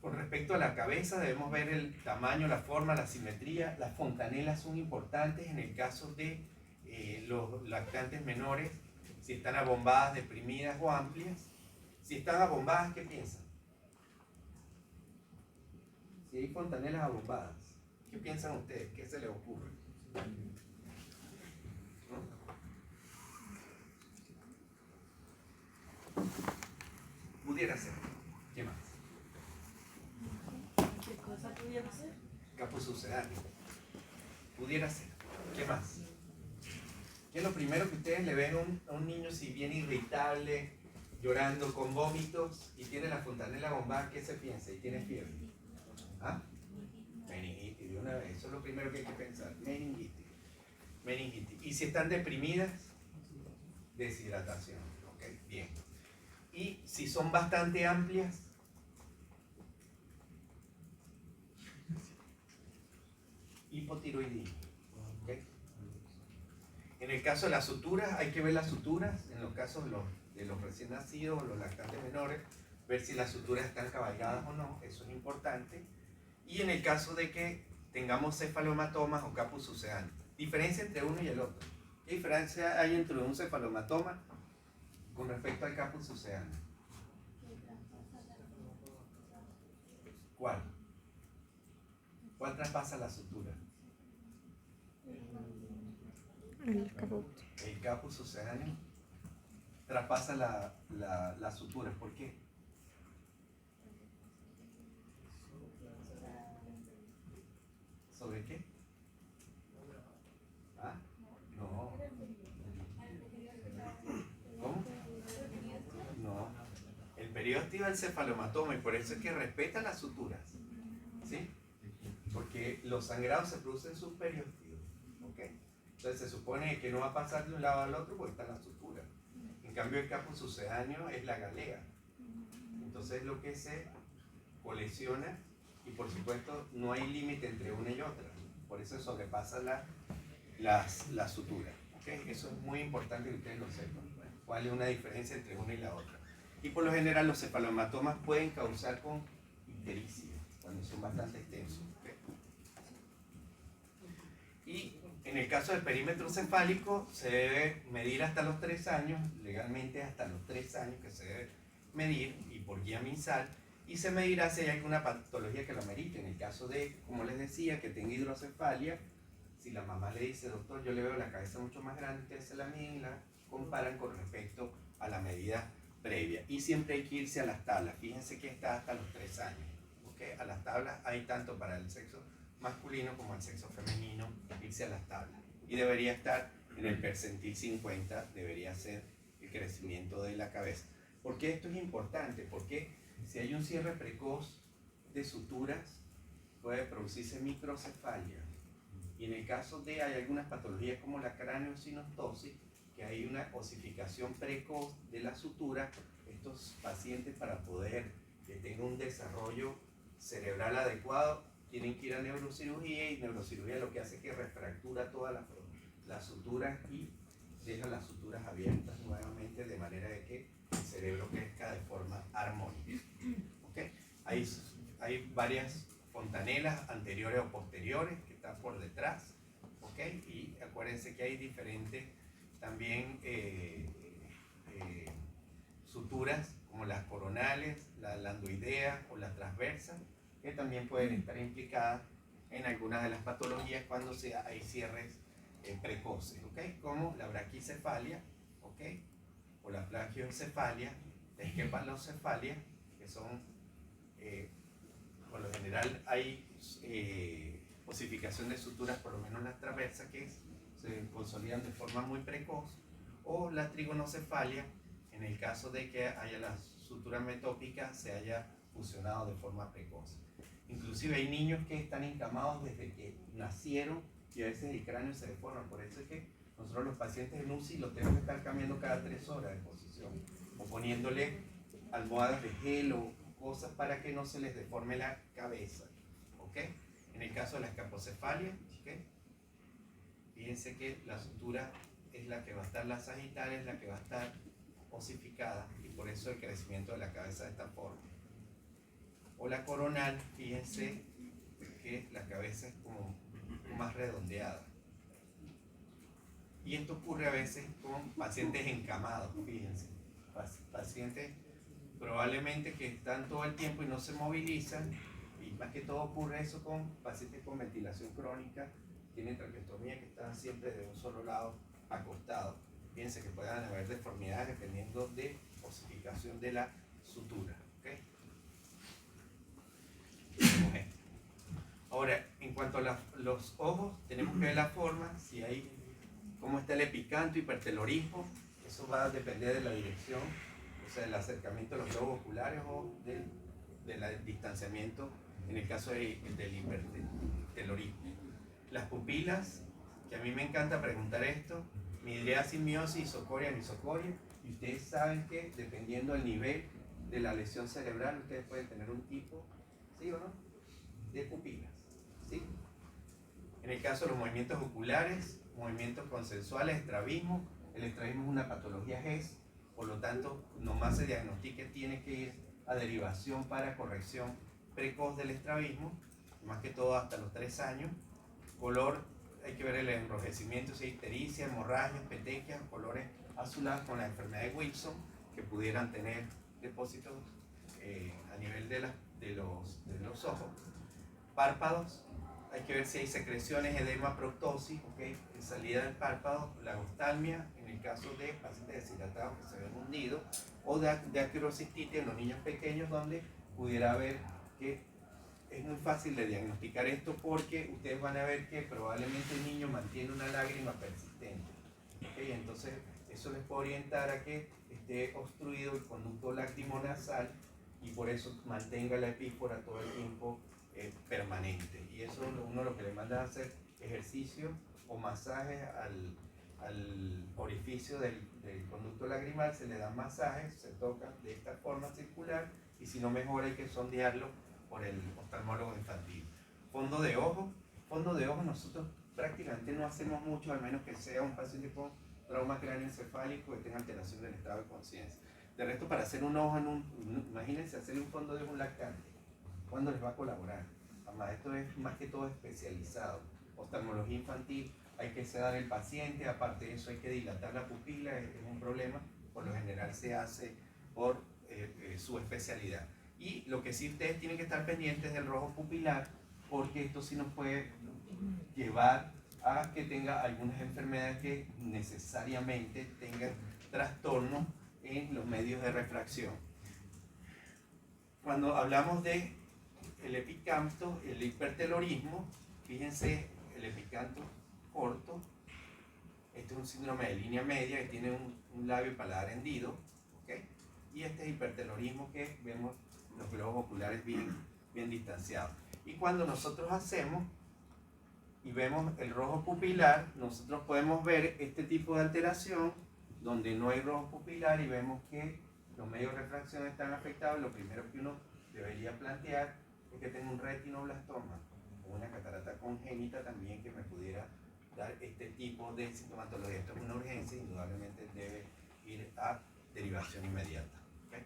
Con respecto a la cabeza, debemos ver el tamaño, la forma, la simetría. Las fontanelas son importantes en el caso de los lactantes menores, si están abombadas, deprimidas o amplias. Si están abombadas, ¿qué piensan? Si hay fontanelas abombadas, ¿qué piensan ustedes? ¿Qué se les ocurre? ¿No? Pudiera ser. ¿Qué más? ¿Qué cosa pudiera ser? Capus sucedáneo. Pudiera ser. ¿Qué más? ¿Qué es lo primero que ustedes le ven a un niño si viene irritable, llorando, con vómitos y tiene la fontanela bombada? ¿Qué se piensa? Y tiene fiebre. ¿Ah? Meningitis, de una vez. Eso es lo primero que hay que pensar. Meningitis. Y si están deprimidas, deshidratación. Ok, bien. Y si son bastante amplias, hipotiroidismo. ¿Okay? En el caso de las suturas, hay que ver las suturas. En los casos de los recién nacidos o los lactantes menores, ver si las suturas están cabalgadas o no. Eso es importante. Y en el caso de que tengamos cefalomatomas o capus sucedáneo. Diferencia entre uno y el otro. ¿Qué diferencia hay entre un cefalomatoma con respecto al capus sucedáneo? ¿Cuál? ¿Cuál traspasa la sutura? El El capus sucedáneo traspasa la sutura. ¿Por qué? ¿Sobre qué? ¿Ah? No. ¿Cómo? No. El periósteo es el cefalomatoma y por eso es que respeta las suturas. ¿Sí? Porque los sangrados se producen en sus periósteos. ¿Ok? Entonces se supone que no va a pasar de un lado al otro porque está la sutura. En cambio el campo sucedáneo es la galea. Entonces lo que se colesiona y por supuesto no hay límite entre una y otra. Por eso sobrepasa la sutura. ¿Okay? Eso es muy importante que ustedes lo sepan. ¿Cuál es una diferencia entre una y la otra? Y por lo general los cefalomatomas pueden causar con ictericia, cuando son bastante extensos. ¿Okay? Y en el caso del perímetro cefálico se debe medir hasta los 3 años, legalmente hasta los 3 años que se debe medir y por guía MinSal, y se medirá si hay alguna patología que lo merite. En el caso de, como les decía, que tenga hidrocefalia, si la mamá le dice, doctor, yo le veo la cabeza mucho más grande, ustedes se la miden y la comparan con respecto a la medida previa. Y siempre hay que irse a las tablas. Fíjense que está hasta los 3 años. ¿Okay? A las tablas hay tanto para el sexo masculino como el sexo femenino, irse a las tablas. Y debería estar en el percentil 50, debería ser el crecimiento de la cabeza. ¿Por qué esto es importante? Porque si hay un cierre precoz de suturas, puede producirse microcefalia. Y en el caso de, hay algunas patologías como la craneosinostosis, que hay una osificación precoz de la sutura, estos pacientes para poder que tengan un desarrollo cerebral adecuado, tienen que ir a neurocirugía, y neurocirugía lo que hace es que refractura todas las suturas y deja las suturas abiertas nuevamente de manera de que el cerebro crezca de forma armónica. ¿Okay? Hay varias fontanelas anteriores o posteriores que están por detrás. ¿Okay? Y acuérdense que hay diferentes también suturas como las coronales, la landoidea o la transversa, que también pueden estar implicadas en algunas de las patologías cuando hay cierres precoces, ¿okay? Como la braquicefalia, ¿okay? O la plagiocefalia, la esquepalocefalia, que son, por lo general hay osificación de suturas, por lo menos las transversas, que se consolidan de forma muy precoz, o la trigonocefalia, en el caso de que haya la sutura metópica se haya fusionado de forma precoz. Inclusive hay niños que están encamados desde que nacieron y a veces el cráneo se deforma. Por eso es que nosotros los pacientes en UCI los tenemos que estar cambiando cada 3 horas de posición o poniéndole almohadas de gel o cosas para que no se les deforme la cabeza. ¿Okay? En el caso de la escapocefalia, ¿okay? Fíjense que la sutura es la que va a estar, la sagitaria es la que va a estar osificada y por eso el crecimiento de la cabeza de esta forma. O la coronal, fíjense que la cabeza es como más redondeada. Y esto ocurre a veces con pacientes encamados, fíjense. Pacientes probablemente que están todo el tiempo y no se movilizan, y más que todo ocurre eso con pacientes con ventilación crónica, tienen traqueostomía, que están siempre de un solo lado acostados. Fíjense que puedan haber deformidades dependiendo de osificación de la sutura. ¿Okay? Ahora, en cuanto a los ojos, tenemos que ver la forma, si hay, cómo está el epicanto, hipertelorismo, eso va a depender de la dirección, o sea, del acercamiento de los globos oculares o del distanciamiento en el caso del hipertelorismo. Las pupilas, que a mí me encanta preguntar esto, midriasis, miosis, isocoria, anisocoria, y ustedes saben que dependiendo del nivel de la lesión cerebral, ustedes pueden tener un tipo, ¿sí o no?, de pupilas, ¿sí? En el caso de los movimientos oculares, movimientos consensuales, estrabismo, el estrabismo es una patología GES, por lo tanto, nomás se diagnostica, tiene que ir a derivación para corrección precoz del estrabismo, más que todo hasta los 3 años. Color, hay que ver el enrojecimiento, si hay ictericia, hemorragias, petequias, colores azulados con la enfermedad de Wilson, que pudieran tener depósitos a nivel de los ojos. Párpados, hay que ver si hay secreciones, edema, proctosis, ¿okay? En salida del párpado, la oftalmia, en el caso de pacientes deshidratados que se ven hundidos, o de acrocistitis en los niños pequeños, donde pudiera haber que es muy fácil de diagnosticar esto porque ustedes van a ver que probablemente el niño mantiene una lágrima persistente. ¿Okay? Entonces, eso les puede orientar a que esté obstruido el conducto láctimo-nasal y por eso mantenga la epífora todo el tiempo permanente. Y eso uno lo que le manda a hacer ejercicio o masajes al orificio del conducto lagrimal, se le dan masajes, se toca de esta forma circular y si no mejora hay que sondearlo por el oftalmólogo infantil. Fondo de ojo nosotros prácticamente no hacemos mucho, al menos que sea un paciente con trauma cráneoencefálico que tenga alteración del estado de conciencia. De resto, para hacer un ojo imagínense hacerle un fondo de ojo a un lactante, ¿cuándo les va a colaborar? Además, esto es más que todo especializado. Oftalmología infantil, hay que sedar el paciente, aparte de eso hay que dilatar la pupila, es un problema, por lo general se hace por su especialidad. Y lo que sí ustedes tienen que estar pendientes del rojo pupilar, porque esto sí nos puede llevar a que tenga algunas enfermedades que necesariamente tengan trastornos en los medios de refracción. Cuando hablamos de el epicanto, el hipertelorismo, fíjense, el epicanto corto, este es un síndrome de línea media que tiene un labio y paladar hendido, ¿okay? Y este es hipertelorismo que vemos los globos oculares bien distanciados. Y cuando nosotros hacemos y vemos el rojo pupilar, nosotros podemos ver este tipo de alteración donde no hay rojo pupilar y vemos que los medios de refracción están afectados. Lo primero que uno debería plantear es que tenga un retinoblastoma o una catarata congénita también que me pudiera dar este tipo de sintomatología. Esto es una urgencia, indudablemente debe ir a derivación inmediata. ¿Okay?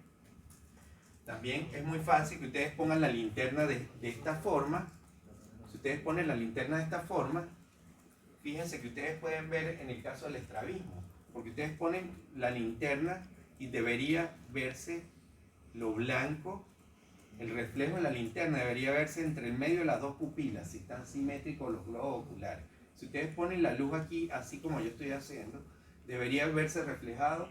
También es muy fácil que ustedes pongan la linterna de esta forma. Si ustedes ponen la linterna de esta forma, fíjense que ustedes pueden ver en el caso del estrabismo, porque ustedes ponen la linterna y debería verse lo blanco, el reflejo de la linterna debería verse entre el medio de las dos pupilas, si están simétricos los globos oculares. Si ustedes ponen la luz aquí, así como yo estoy haciendo, debería verse reflejado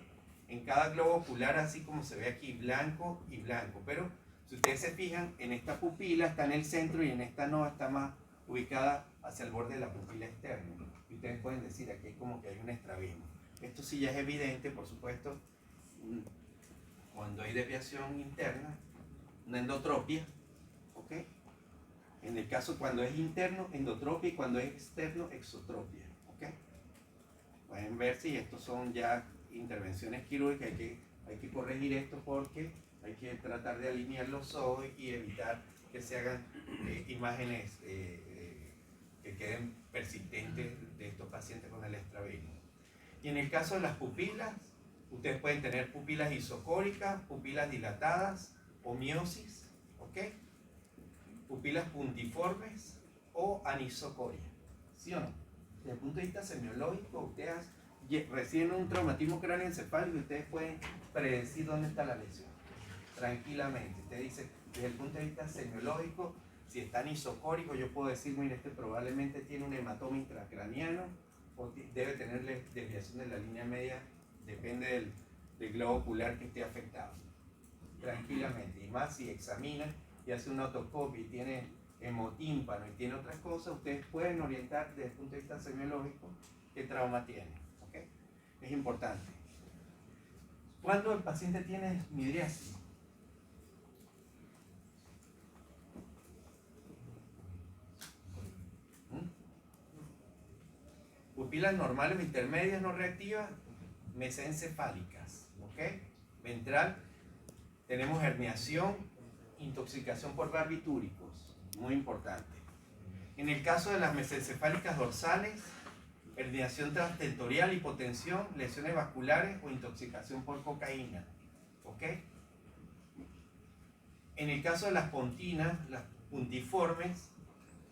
en cada globo ocular, así como se ve aquí, blanco y blanco. Pero si ustedes se fijan, en esta pupila está en el centro y en esta no, está más ubicada hacia el borde de la pupila externa. Y ustedes pueden decir, aquí como que hay un estrabismo. Esto sí ya es evidente, por supuesto, cuando hay desviación interna, una endotropia, ¿ok? En el caso cuando es interno, endotropia, y cuando es externo, exotropia, ¿ok? Pueden ver si estos son ya intervenciones quirúrgicas, hay que corregir esto porque hay que tratar de alinear los ojos y evitar que se hagan imágenes que queden persistentes de estos pacientes con el estrabismo. Y en el caso de las pupilas, ustedes pueden tener pupilas isocóricas, pupilas dilatadas, o miosis, ¿ok? Pupilas puntiformes o anisocoria, ¿sí o no? Desde el punto de vista semiológico, ustedes reciben un traumatismo cráneoencefálico y ustedes pueden predecir dónde está la lesión, tranquilamente. Usted dice, desde el punto de vista semiológico, si está anisocórico, yo puedo decir, mire, este probablemente tiene un hematoma intracraniano o debe tener desviación de la línea media, depende del globo ocular que esté afectado. Tranquilamente, y más si examina y hace una autocopia y tiene hemotímpano y tiene otras cosas, ustedes pueden orientar desde el punto de vista semiológico qué trauma tiene, ¿okay? Es importante. ¿Cuándo el paciente tiene midriasis? Pupilas normales o intermedias no reactivas, mesencefálicas, ¿ok? Ventral, tenemos herniación, intoxicación por barbitúricos, muy importante. En el caso de las mesencefálicas dorsales, herniación transtentorial, hipotensión, lesiones vasculares o intoxicación por cocaína, ¿ok? En el caso de las pontinas, las puntiformes,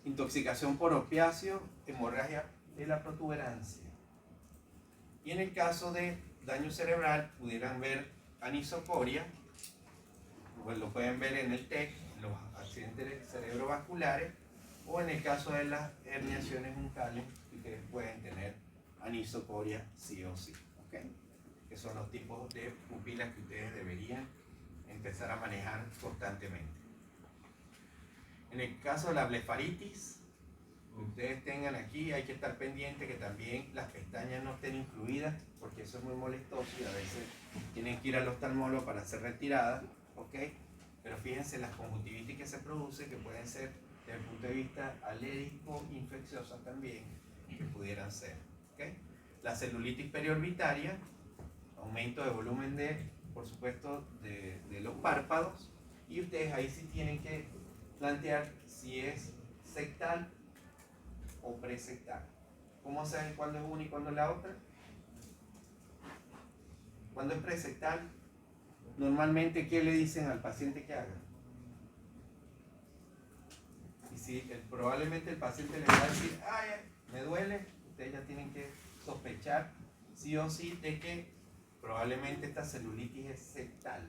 intoxicación por opiáceo, hemorragia de la protuberancia. Y en el caso de daño cerebral, pudieran ver anisocoria, pues lo pueden ver en el TEC, los accidentes cerebrovasculares, o en el caso de las herniaciones bucales, ustedes pueden tener anisocoria sí o sí, ¿ok? Que son los tipos de pupilas que ustedes deberían empezar a manejar constantemente. En el caso de la blefaritis, ustedes tengan aquí, hay que estar pendiente que también las pestañas no estén incluidas, porque eso es muy molestoso y a veces tienen que ir al oftalmólogo para ser retiradas, ¿ok? Pero fíjense las conjuntivitis que se producen, que pueden ser desde el punto de vista alérgico, infecciosas también, que pudieran ser, ¿ok? La celulitis periorbitaria, aumento de volumen por supuesto, de los párpados, y ustedes ahí sí tienen que plantear si es sectal o presectal. ¿Cómo saben cuándo es una y cuándo es la otra? Cuando es presectal, normalmente, ¿qué le dicen al paciente que haga? Y si probablemente el paciente le va a decir, ay, me duele, ustedes ya tienen que sospechar sí o sí de que probablemente esta celulitis es sectal.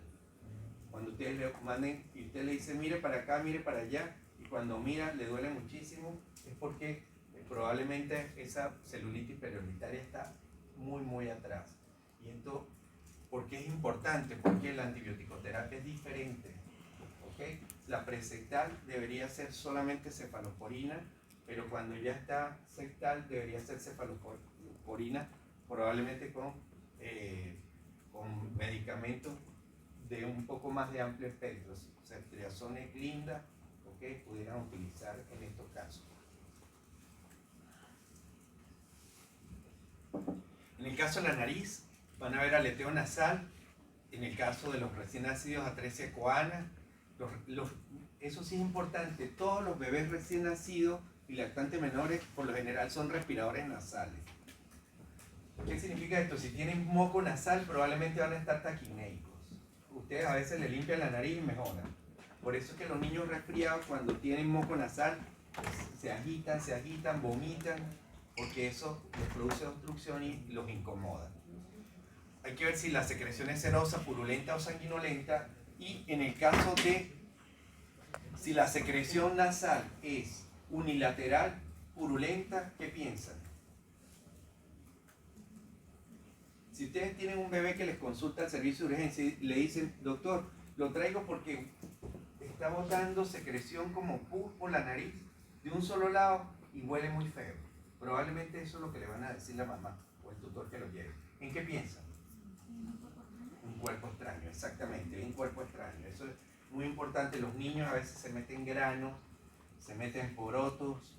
Cuando ustedes le manden y usted le dice, mire para acá, mire para allá, y cuando mira le duele muchísimo, es porque probablemente esa celulitis periorbitaria está muy atrás. Y esto, ¿por qué es importante? Porque la antibioticoterapia es diferente. ¿Okay? La presectal debería ser solamente cefalosporina, pero cuando ya está sectal debería ser cefalosporina, probablemente con medicamentos de un poco más de amplio espectro, ceftriaxone, Glinda, ¿okay? Pudieran utilizar en estos casos. En el caso de la nariz, van a ver aleteo nasal. En el caso de los recién nacidos, atresia coana. Eso sí es importante, todos los bebés recién nacidos y lactantes menores por lo general son respiradores nasales. ¿Qué significa esto? Si tienen moco nasal probablemente van a estar taquineicos. Ustedes a veces le limpian la nariz y mejoran. Por eso es que los niños resfriados cuando tienen moco nasal se agitan, vomitan, porque eso les produce obstrucción y los incomoda. Hay que ver si la secreción es serosa, purulenta o sanguinolenta. Y en el caso de si la secreción nasal es unilateral, purulenta, ¿qué piensan? Si ustedes tienen un bebé que les consulta al servicio de urgencia y le dicen, doctor, lo traigo porque está botando secreción como pus por la nariz de un solo lado y huele muy feo. Probablemente eso es lo que le van a decir la mamá o el tutor que lo lleve. ¿En qué piensan? Un cuerpo extraño, exactamente, un cuerpo extraño. Eso es muy importante. Los niños a veces se meten granos, se meten porotos.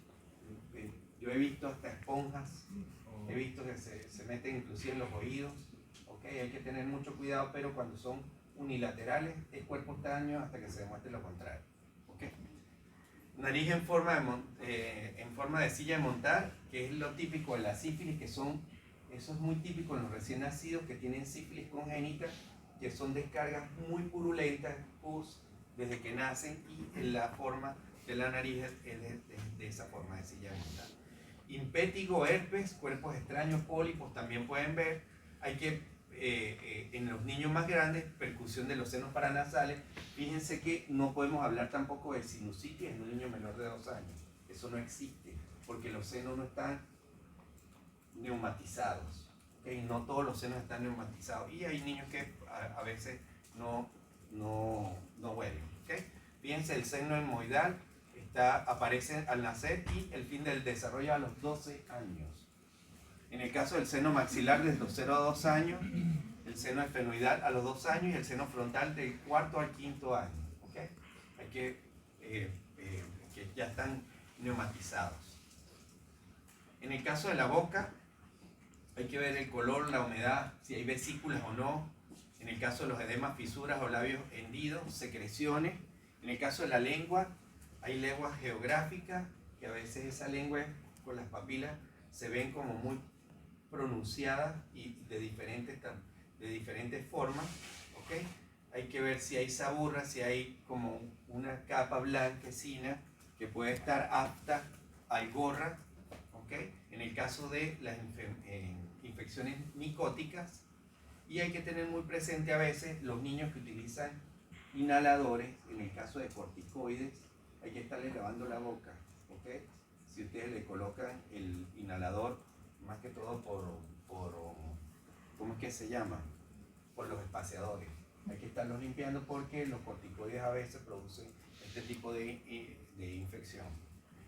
Yo he visto hasta esponjas, he visto que se meten inclusive en los oídos. ¿Okay? Hay que tener mucho cuidado, pero cuando son unilaterales es cuerpo extraño hasta que se demuestre lo contrario. ¿Okay? Nariz en forma de silla de montar, que es lo típico de la sífilis, eso es muy típico en los recién nacidos que tienen sífilis congénita, que son descargas muy purulentas, pus, desde que nacen, y en la forma de la nariz es de esa forma de silla de montar. Impétigo, herpes, cuerpos extraños, pólipos, también pueden ver. Hay que, en los niños más grandes, percusión de los senos paranasales. Fíjense que no podemos hablar tampoco de sinusitis en un niño menor de 2 años. Eso no existe, porque los senos no están neumatizados. ¿Okay? No todos los senos están neumatizados. Y hay niños que a veces no huelen. ¿Okay? Fíjense, el seno etmoidal aparece al nacer y el fin del desarrollo a los 12 años. En el caso del seno maxilar, desde los 0 a 2 años, el seno esfenoidal a los 2 años y el seno frontal del 4º al 5º año. ¿Okay? Hay que ya están neumatizados. En el caso de la boca, hay que ver el color, la humedad, si hay vesículas o no. En el caso de los edemas, fisuras o labios hendidos, secreciones. En el caso de la lengua, hay lenguas geográficas, que a veces esa lengua con las papilas se ven como muy pronunciadas y de diferentes formas. ¿Okay? Hay que ver si hay saburra, si hay como una capa blanquecina que puede estar apta al gorra. ¿Okay? En el caso de las infecciones micóticas. Y hay que tener muy presente a veces los niños que utilizan inhaladores, en el caso de corticoides, hay que estarle lavando la boca. ¿Okay? Si ustedes le colocan el inhalador, más que todo ¿cómo es que se llama? Por los espaciadores. Hay que estarlos limpiando porque los corticoides a veces producen este tipo de infección.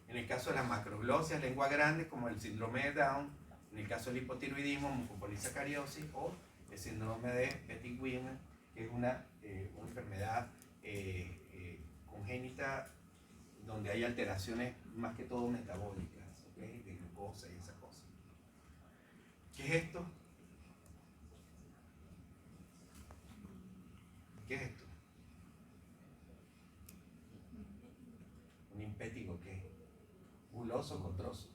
En el caso de las macroglosias, lengua grande, como el síndrome de Down, en el caso del hipotiroidismo, mucopolisacariosis o el síndrome de Petit-Wimmer, que es una enfermedad congénita donde hay alteraciones más que todo metabólicas, ¿okay? De glucosa y esas cosas. ¿Qué es esto? ¿Qué es esto? Un impétigo, ¿qué? Buloso o cotroso.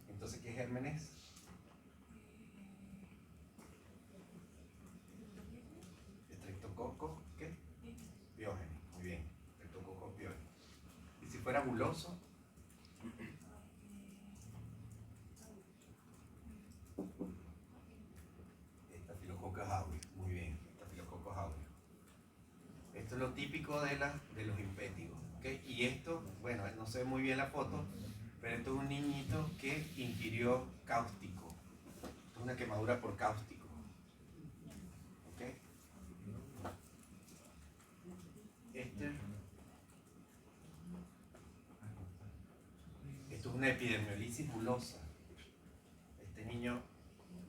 Entonces, ¿qué gérmenes? Estreptococcus, ¿qué? Piógenes, muy bien. Estreptococcus piógenes. Y si fuera buloso, Staphylococcus aureus, muy bien. Staphylococcus aureus. Esto es lo típico de los impétigos, ¿okay? Y esto, bueno, no se ve muy bien la foto, pero esto es un niñito que ingirió cáustico. Esto es una quemadura por cáustico. ¿Okay? Esto es una epidermiolisis bulosa. Este niño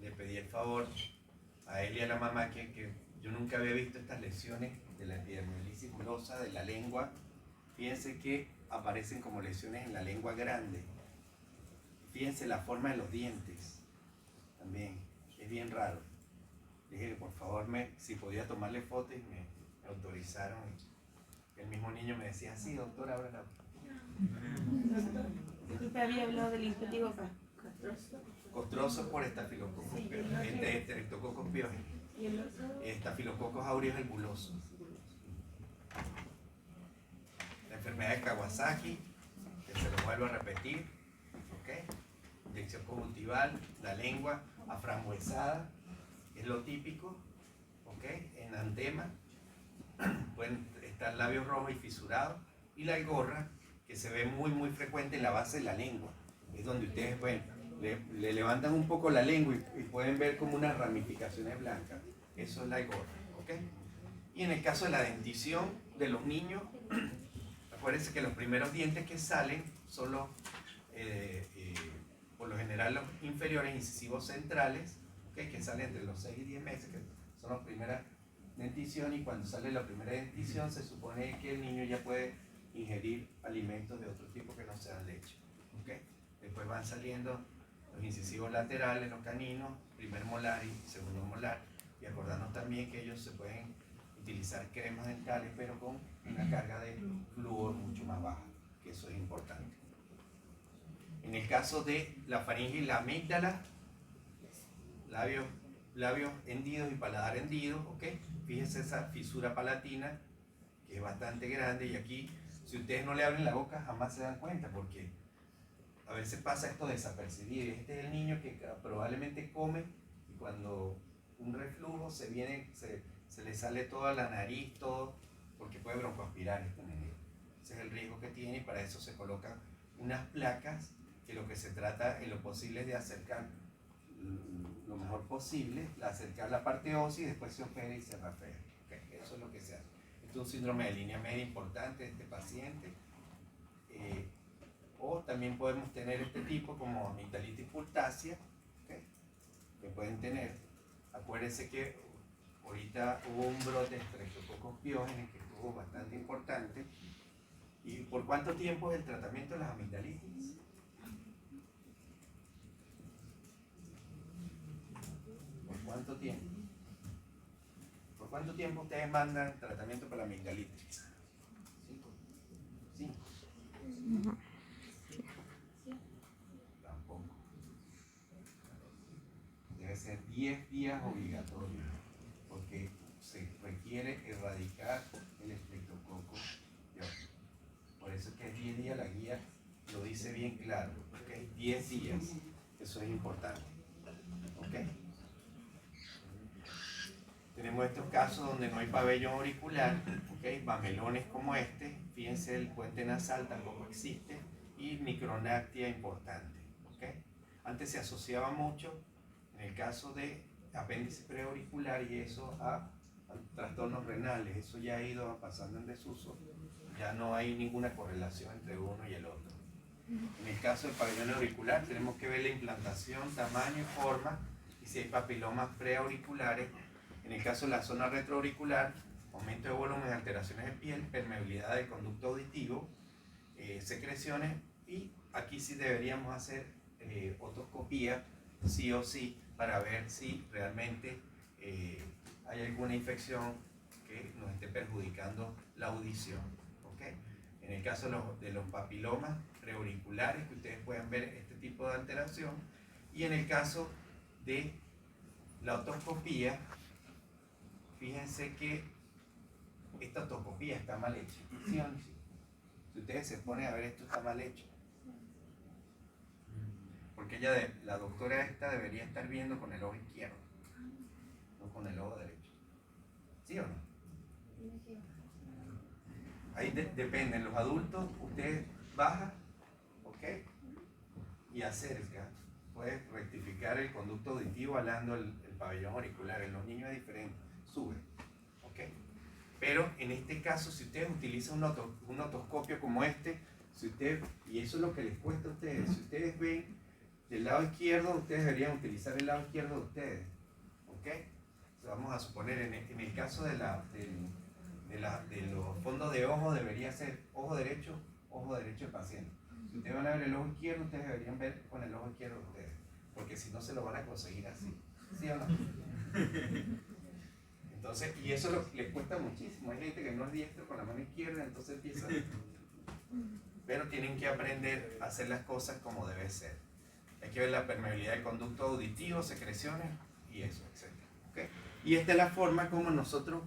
le pedí el favor a él y a la mamá que yo nunca había visto estas lesiones de la epidermiolisis bulosa de la lengua. Fíjense que aparecen como lesiones en la lengua grande. Fíjense la forma de los dientes. También es bien raro. Dije que por favor si podía tomarle fotos y me autorizaron. El mismo niño me decía, sí, doctor, abra la... Usted había hablado del impétigo castroso. Costroso por Staphylococcus Sí, piógenes, Streptococcus piógenes. Y el otro. Staphylococcus aureus es el buloso. La enfermedad de Kawasaki, que se lo vuelvo a repetir, ¿okay? Inyección conjuntival, la lengua aframbuesada, es lo típico, ¿okay? En andema, pueden estar labios rojos y fisurados, y la algorra, que se ve muy frecuente en la base de la lengua, es donde ustedes le levantan un poco la lengua y pueden ver como unas ramificaciones blancas. Eso es la algorra, ¿okay? Y en el caso de la dentición de los niños, acuérdense que los primeros dientes que salen son los, por lo general los inferiores incisivos centrales, ¿okay? Que salen entre los 6 y 10 meses, que son las primeras dentición, y cuando sale la primera dentición se supone que el niño ya puede ingerir alimentos de otro tipo que no sean leche, ¿okay? Después van saliendo los incisivos laterales, los caninos, primer molar y segundo molar, y acordarnos también que ellos se pueden utilizar cremas dentales pero con una carga de flúor mucho más baja, que eso es importante. En el caso de la faringe y la amígdala, labios hendidos y paladar hendido, ¿ok? Fíjense esa fisura palatina que es bastante grande, y aquí si ustedes no le abren la boca jamás se dan cuenta, porque a veces pasa esto desapercibido. Este es el niño que probablemente come y cuando un reflujo se le sale toda la nariz, todo, porque puede broncoaspirar este niño. Ese es el riesgo que tiene, y para eso se colocan unas placas que lo que se trata en lo posible es de acercar lo mejor posible, acercar la parte ósea y después se opera y se rafea. Okay, eso es lo que se hace. Este es un síndrome de línea media importante de este paciente. O también podemos tener este tipo como amigdalitis pultácea, ¿okay? Que pueden tener. Acuérdense que ahorita hubo un brote de Streptococcus piógenes que estuvo bastante importante. ¿Y por cuánto tiempo es el tratamiento de las amigdalitis? ¿Por cuánto tiempo? ¿Por cuánto tiempo ustedes mandan tratamiento para la amigdalitis? 5. Tampoco. Debe ser 10 días obligatorio, porque se requiere erradicar el Streptococcus piógenes. Por eso es que es 10 días, la guía lo dice bien claro, ¿okay? 10 días, eso es importante, ¿okay? Tenemos estos casos donde no hay pabellón auricular, ¿okay? Mamelones como este, fíjense, el puente nasal tampoco existe, y micronactia importante, ¿okay? Antes se asociaba mucho, en el caso de apéndice preauricular y eso a trastornos renales, eso ya ha ido pasando en desuso, ya no hay ninguna correlación entre uno y el otro. En el caso del pabellón auricular tenemos que ver la implantación, tamaño y forma, y si hay papilomas preauriculares. En el caso de la zona retroauricular, aumento de volumen, alteraciones de piel, permeabilidad del conducto auditivo, secreciones, y aquí sí deberíamos hacer otoscopía, sí o sí, para ver si realmente hay alguna infección que nos esté perjudicando la audición. ¿Okay? En el caso de los papilomas preauriculares, que ustedes puedan ver este tipo de alteración, y en el caso de la otoscopía, fíjense que esta otoscopía está mal hecha. ¿Sí o no? Si ustedes se ponen a ver, esto está mal hecho. Porque la doctora esta debería estar viendo con el ojo izquierdo, no con el ojo derecho. ¿Sí o no? Ahí depende. En los adultos, usted baja, ¿ok? Y acerca. Puedes rectificar el conducto auditivo alando el pabellón auricular. En los niños es diferente. Sube, ¿ok? Pero en este caso, si ustedes utilizan un otoscopio como este, y eso es lo que les cuesta a ustedes, si ustedes ven del lado izquierdo, ustedes deberían utilizar el lado izquierdo de ustedes, ¿ok? Entonces, vamos a suponer, en el caso de los fondos de ojo, debería ser ojo derecho del paciente. Si ustedes van a ver el ojo izquierdo, ustedes deberían ver con el ojo izquierdo de ustedes, porque si no se lo van a conseguir así, ¿sí o no? Entonces, y eso les cuesta muchísimo. Hay gente que no es diestro con la mano izquierda, entonces empieza. Pero tienen que aprender a hacer las cosas como debe ser. Hay que ver la permeabilidad del conducto auditivo, secreciones y eso, etc. ¿Okay? Y esta es la forma como nosotros,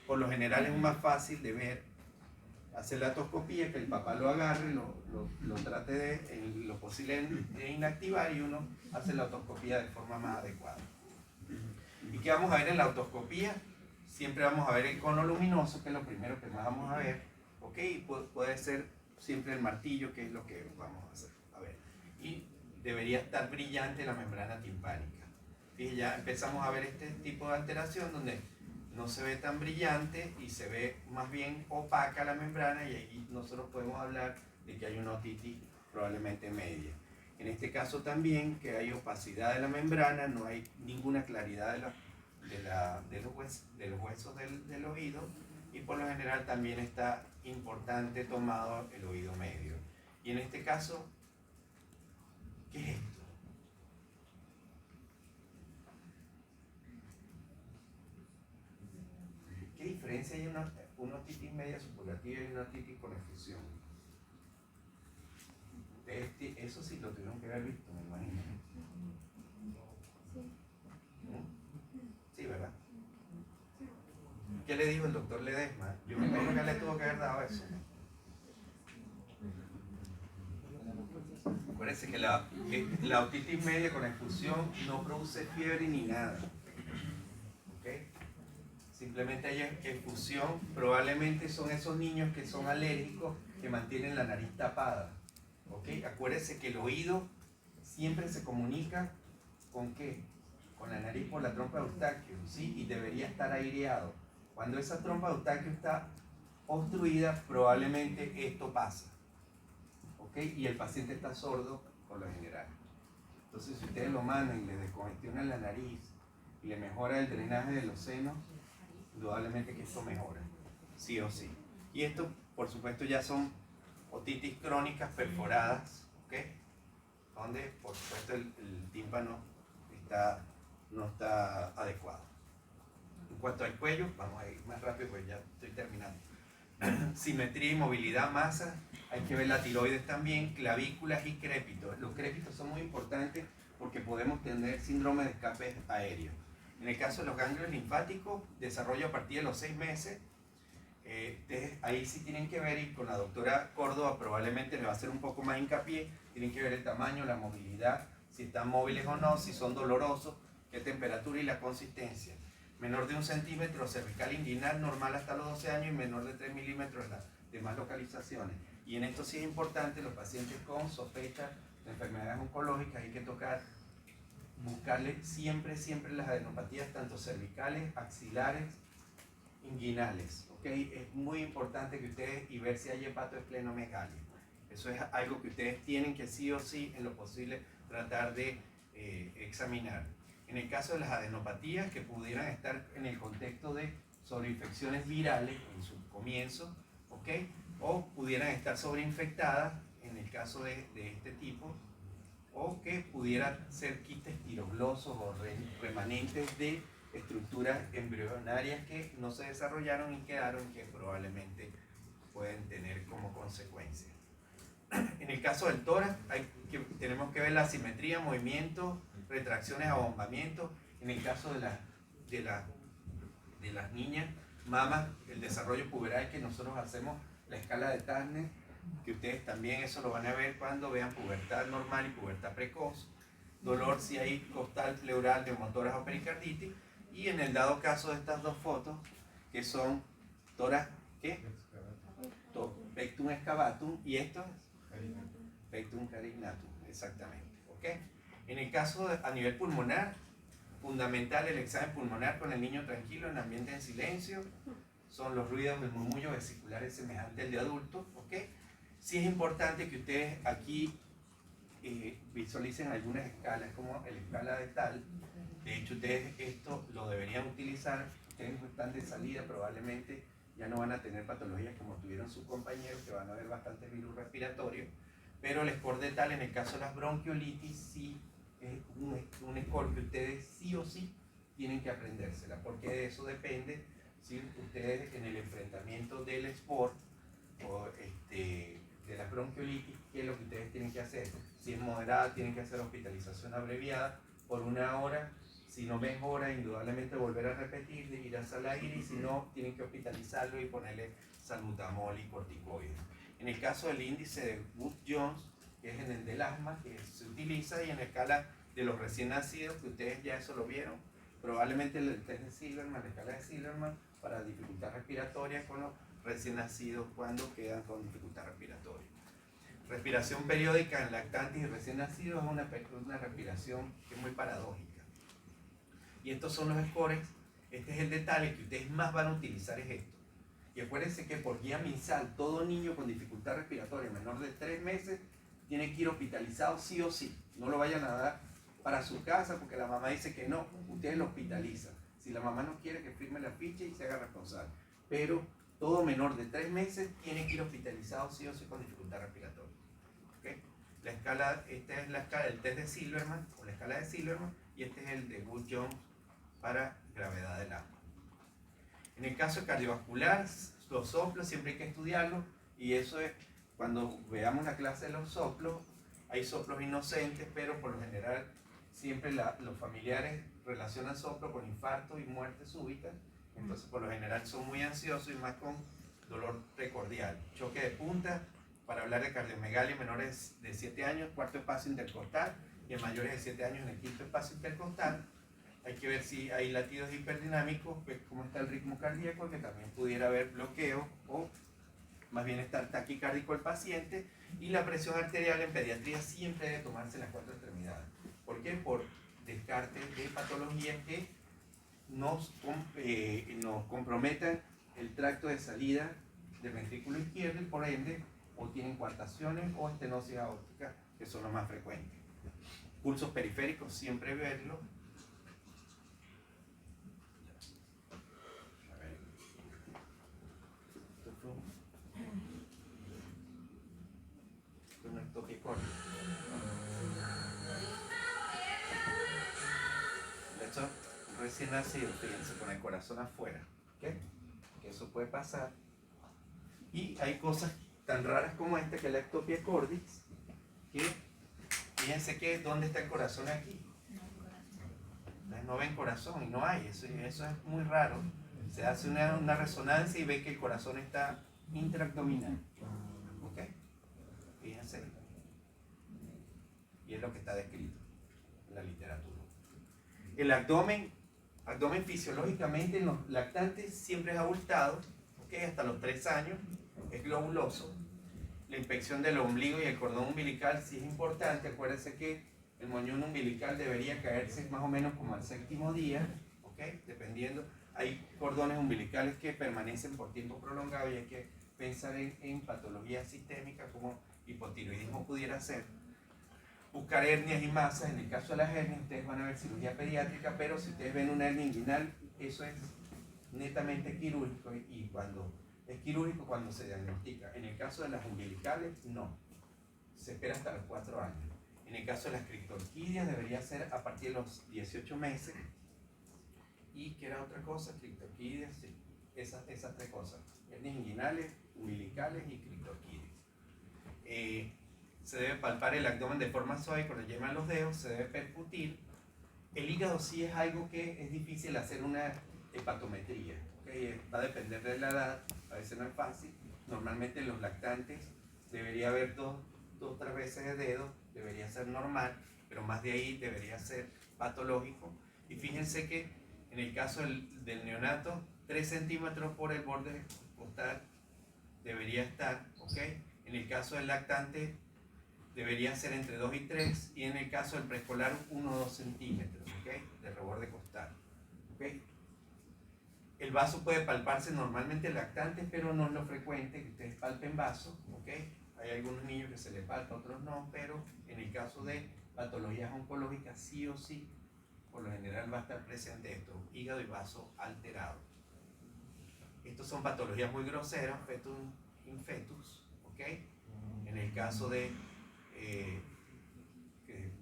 por lo general, es más fácil de ver. Hacer la otoscopía, que el papá lo agarre, lo trate de, en lo posible, de inactivar, y uno hace la otoscopía de forma más adecuada. ¿Y qué vamos a ver en la otoscopía? Siempre vamos a ver el cono luminoso, que es lo primero que más vamos a ver, ¿ok? Y puede ser siempre el martillo, que es lo que vamos a hacer. A ver. Y debería estar brillante la membrana timpánica. Fíjense, ya empezamos a ver este tipo de alteración donde no se ve tan brillante y se ve más bien opaca la membrana, y ahí nosotros podemos hablar de que hay una otitis probablemente media. En este caso también, que hay opacidad de la membrana, no hay ninguna claridad de los huesos del oído, y por lo general también está importante tomado el oído medio. Y en este caso, ¿qué es esto? ¿Qué diferencia hay una otitis media supurativa y una otitis con efusión? Eso sí lo tuvieron que haber visto, me imagino. Sí, ¿verdad? ¿Qué le dijo el doctor Ledesma? Yo me imagino que le tuvo que haber dado eso. Acuérdense que la otitis media con efusión no produce fiebre ni nada. ¿Okay? Simplemente hay efusión. Probablemente son esos niños que son alérgicos, que mantienen la nariz tapada. ¿Okay? Acuérdense que el oído siempre se comunica ¿con qué? Con la nariz por la trompa de Eustaquio, ¿sí? Y debería estar aireado. Cuando esa trompa de Eustaquio está obstruida, probablemente esto pasa. ¿Ok? Y el paciente está sordo por lo general. Entonces, si ustedes lo mandan y le descongestionan la nariz y le mejora el drenaje de los senos, indudablemente que esto mejora, sí o sí. Y esto, por supuesto, ya son otitis crónicas perforadas, ¿ok? Donde, por supuesto, el tímpano no está adecuado. En cuanto al cuello, vamos a ir más rápido porque ya estoy terminando. Simetría y movilidad, masa, hay que ver la tiroides también, clavículas y crépitos. Los crépitos son muy importantes porque podemos tener síndrome de escape aéreo. En el caso de los ganglios linfáticos, desarrollo a partir de los 6 meses. Ahí sí tienen que ver, y con la doctora Córdoba probablemente le va a hacer un poco más hincapié, tienen que ver el tamaño, la movilidad, si están móviles o no, si son dolorosos, qué temperatura y la consistencia. Menor de 1 centímetro, cervical inguinal, normal hasta los 12 años, y menor de 3 milímetros las demás localizaciones. Y en esto sí es importante, los pacientes con sospecha de enfermedades oncológicas, hay que buscarle siempre las adenopatías, tanto cervicales, axilares, inguinales, ¿ok? Es muy importante que ustedes, y ver si hay hepatoesplenomegalia. Eso es algo que ustedes tienen que sí o sí, en lo posible, tratar de examinar. En el caso de las adenopatías, que pudieran estar en el contexto de sobreinfecciones virales en su comienzo, ¿ok? O pudieran estar sobreinfectadas en el caso de este tipo, o que pudieran ser quistes tiroglosos o remanentes de estructuras embrionarias que no se desarrollaron y quedaron, que probablemente pueden tener como consecuencia. En el caso del tórax tenemos que ver la simetría, movimiento, retracciones, abombamiento. En el caso de las niñas, mamas, el desarrollo puberal, que nosotros hacemos la escala de Turner, que ustedes también eso lo van a ver cuando vean pubertad normal y pubertad precoz. Dolor si hay costal, pleural, neumotórax o pericarditis. Y en el dado caso de estas dos fotos, que son tórax, ¿qué? Pectum excavatum, y esto es pectum carignatum, exactamente, ¿ok? En el caso a nivel pulmonar, fundamental el examen pulmonar con el niño tranquilo en ambiente en silencio, son los ruidos del murmullo vesiculares semejantes al de adultos, ¿ok? Sí es importante que ustedes aquí visualicen algunas escalas, como la escala de Tal. De hecho, ustedes esto lo deberían utilizar. Ustedes están de salida, probablemente ya no van a tener patologías como tuvieron sus compañeros, que van a haber bastantes virus respiratorios, pero el score de Tal en el caso de las bronquiolitis sí es un score que ustedes sí o sí tienen que aprendérsela, porque de eso depende si ustedes en el enfrentamiento del sport o de la bronquiolitis, qué es lo que ustedes tienen que hacer. Si es moderada, tienen que hacer hospitalización abreviada por 1 hora. Si no mejora, indudablemente volver a repetir, ir a sala aire, y si no, tienen que hospitalizarlo y ponerle salbutamol y corticoides. En el caso del índice de Wood-Jones, que es en el del asma, que se utiliza, y en la escala de los recién nacidos, que ustedes ya eso lo vieron, probablemente el test de Silverman, la escala de Silverman, para dificultad respiratoria con los recién nacidos cuando quedan con dificultad respiratoria. Respiración periódica en lactantes y recién nacidos es una respiración que es muy paradójica. Y estos son los scores. Este es el detalle que ustedes más van a utilizar, es esto. Y acuérdense que por guía MinSal, todo niño con dificultad respiratoria menor de 3 meses tiene que ir hospitalizado sí o sí. No lo vayan a dar para su casa porque la mamá dice que no, ustedes lo hospitalizan. Si la mamá no quiere, que firme la ficha y se haga responsable. Pero todo menor de 3 meses tiene que ir hospitalizado sí o sí con dificultad respiratoria. ¿Okay? La escala, esta es la escala del test de Silverman, o la escala de Silverman, y este es el de Wood-Jones para gravedad del asma. En el caso cardiovascular, los soplos siempre hay que estudiarlos, y eso es cuando veamos la clase de los soplos. Hay soplos inocentes, pero por lo general siempre los familiares relacionan soplo con infarto y muerte súbita. Entonces por lo general son muy ansiosos y más con dolor precordial, choque de punta. Para hablar de cardiomegalia en menores de 7 años, cuarto espacio intercostal, y en mayores de 7 años en el quinto espacio intercostal. Hay que ver si hay latidos hiperdinámicos, pues cómo está el ritmo cardíaco, que también pudiera haber bloqueo o más bien estar taquicárdico el paciente. Y la presión arterial en pediatría siempre debe tomarse en las 4 extremidades. ¿Por qué? Por descarte de patologías que nos comprometan el tracto de salida del ventrículo izquierdo, y por ende o tienen coartaciones o estenosis aórtica, que son los más frecuentes. Pulsos periféricos, siempre verlo. A ver. Con el toque corto. De hecho, recién nacido, fíjense, con el corazón afuera. ¿Okay? Que eso puede pasar. Y hay cosas tan raras como esta, que es la ectopia cordis, que fíjense que ¿dónde está el corazón aquí? No ven corazón, y no hay, eso es muy raro. Se hace una resonancia y ve que el corazón está intraabdominal. ¿Ok? Fíjense. Y es lo que está descrito en la literatura. El abdomen fisiológicamente en los lactantes siempre es abultado, ¿okay? Hasta los 3 años, es globuloso. La inspección del ombligo y el cordón umbilical sí es importante. Acuérdense que el moñón umbilical debería caerse más o menos como al 7.º día, ¿okay? Dependiendo. hay cordones umbilicales que permanecen por tiempo prolongado y hay que pensar en patologías sistémicas como hipotiroidismo pudiera ser. Buscar hernias y masas. En el caso de las hernias ustedes van a ver cirugía pediátrica, pero si ustedes ven una hernia inguinal, eso es netamente quirúrgico y cuando es quirúrgico cuando se diagnostica. En el caso de las umbilicales, no. Se espera hasta los 4 años. En el caso de las criptorquidias debería ser a partir de los 18 meses. ¿Y qué era otra cosa? Criptorquidias, sí. Esas 3 cosas. Hernias inguinales, umbilicales y criptorquidias. Se debe palpar el abdomen de forma suave con la yema de los dedos, se debe percutir. El hígado sí es algo que es difícil hacer una hepatometría. ¿Okay? Va a depender de la edad, a veces no es fácil. Normalmente en los lactantes debería haber 2 o 3 veces de dedo, debería ser normal, pero más de ahí debería ser patológico. Y fíjense que en el caso del neonato, 3 centímetros por el borde costal debería estar, ¿ok? En el caso del lactante debería ser entre 2 y 3, y en el caso del preescolar 1 o 2 centímetros, ¿ok? De reborde costal, ¿ok? El vaso puede palparse normalmente en lactantes, pero no es lo frecuente que ustedes palpen vaso, ¿ok? Hay algunos niños que se les palpa, otros no, pero en el caso de patologías oncológicas sí o sí, por lo general va a estar presente esto, hígado y vaso alterado. Estos son patologías muy groseras, fetus infetus, ¿ok? En el caso de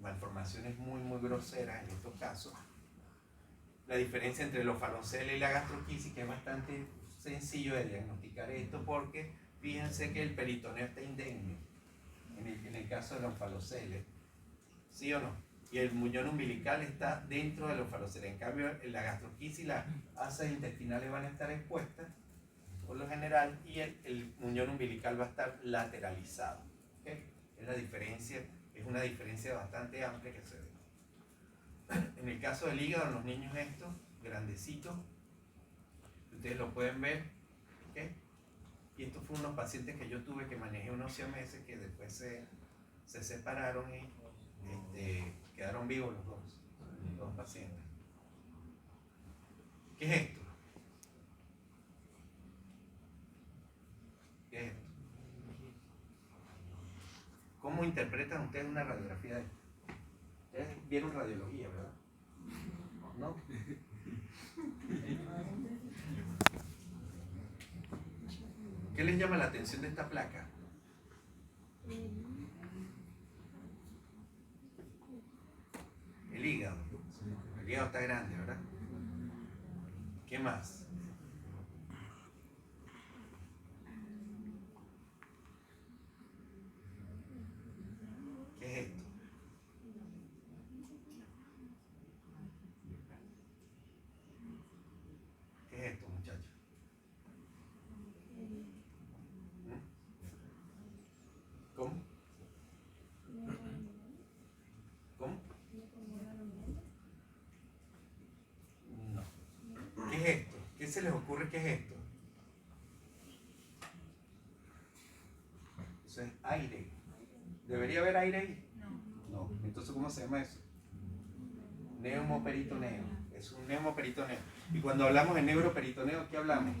malformaciones muy groseras en estos casos. La diferencia entre los falocele y la gastroquisis, que es bastante sencillo de diagnosticar esto, porque fíjense que el peritoneo está indemne en el caso de los falocele, ¿sí o no? Y el muñón umbilical está dentro de los falocele. En cambio, en la gastroquisis las asas intestinales van a estar expuestas por lo general y el muñón umbilical va a estar lateralizado. ¿Okay? Es la diferencia, es una diferencia bastante amplia que se ve. En el caso del hígado, en los niños estos, grandecitos, ustedes lo pueden ver, ¿okay? Y estos fueron unos pacientes que yo tuve que manejé unos 100 meses que después se separaron y quedaron vivos los dos pacientes. ¿Qué es esto? ¿Qué es esto? ¿Cómo interpretan ustedes una radiografía de esto? Ustedes vieron radiología, ¿verdad? ¿No? ¿Qué les llama la atención de esta placa? El hígado. El hígado está grande, ¿verdad? ¿Qué más? ¿Qué es esto? ¿Qué es esto, muchachos? ¿Cómo? ¿Cómo? No. ¿Qué es esto? ¿Qué se les ocurre que es esto? Eso es aire. ¿Debería haber aire ahí? No. Entonces, ¿cómo se llama eso? Neumoperitoneo. Es un neumoperitoneo. Y cuando hablamos de neuroperitoneo, ¿qué hablamos?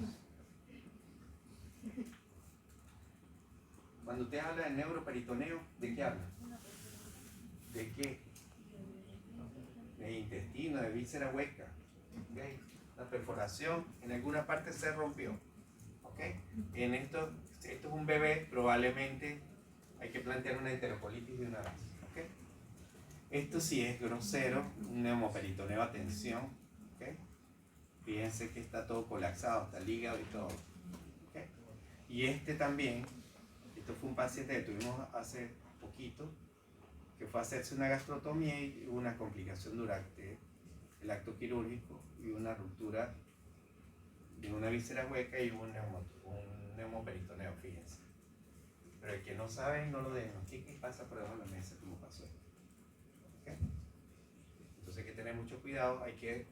Cuando usted habla de neuroperitoneo, ¿de qué habla? ¿De qué? De intestino, de víscera hueca. ¿Okay? La perforación en alguna parte se rompió. ¿Okay? En esto es un bebé, probablemente hay que plantear una enterocolitis de una vez. ¿Okay? Esto sí es grosero, un neumoperitoneo, atención. ¿Okay? Fíjense que está todo colapsado, hasta el hígado y todo. ¿Okay? Y este también, esto fue un paciente que tuvimos hace poquito, que fue a hacerse una gastrotomía y hubo una complicación durante el acto quirúrgico y una ruptura de una víscera hueca y un neumoperitoneo, fíjense. Pero el que no sabe no lo diagnostica y pasa por debajo de la mesa como pasó esto. ¿Okay? Entonces hay que tener mucho cuidado, hay que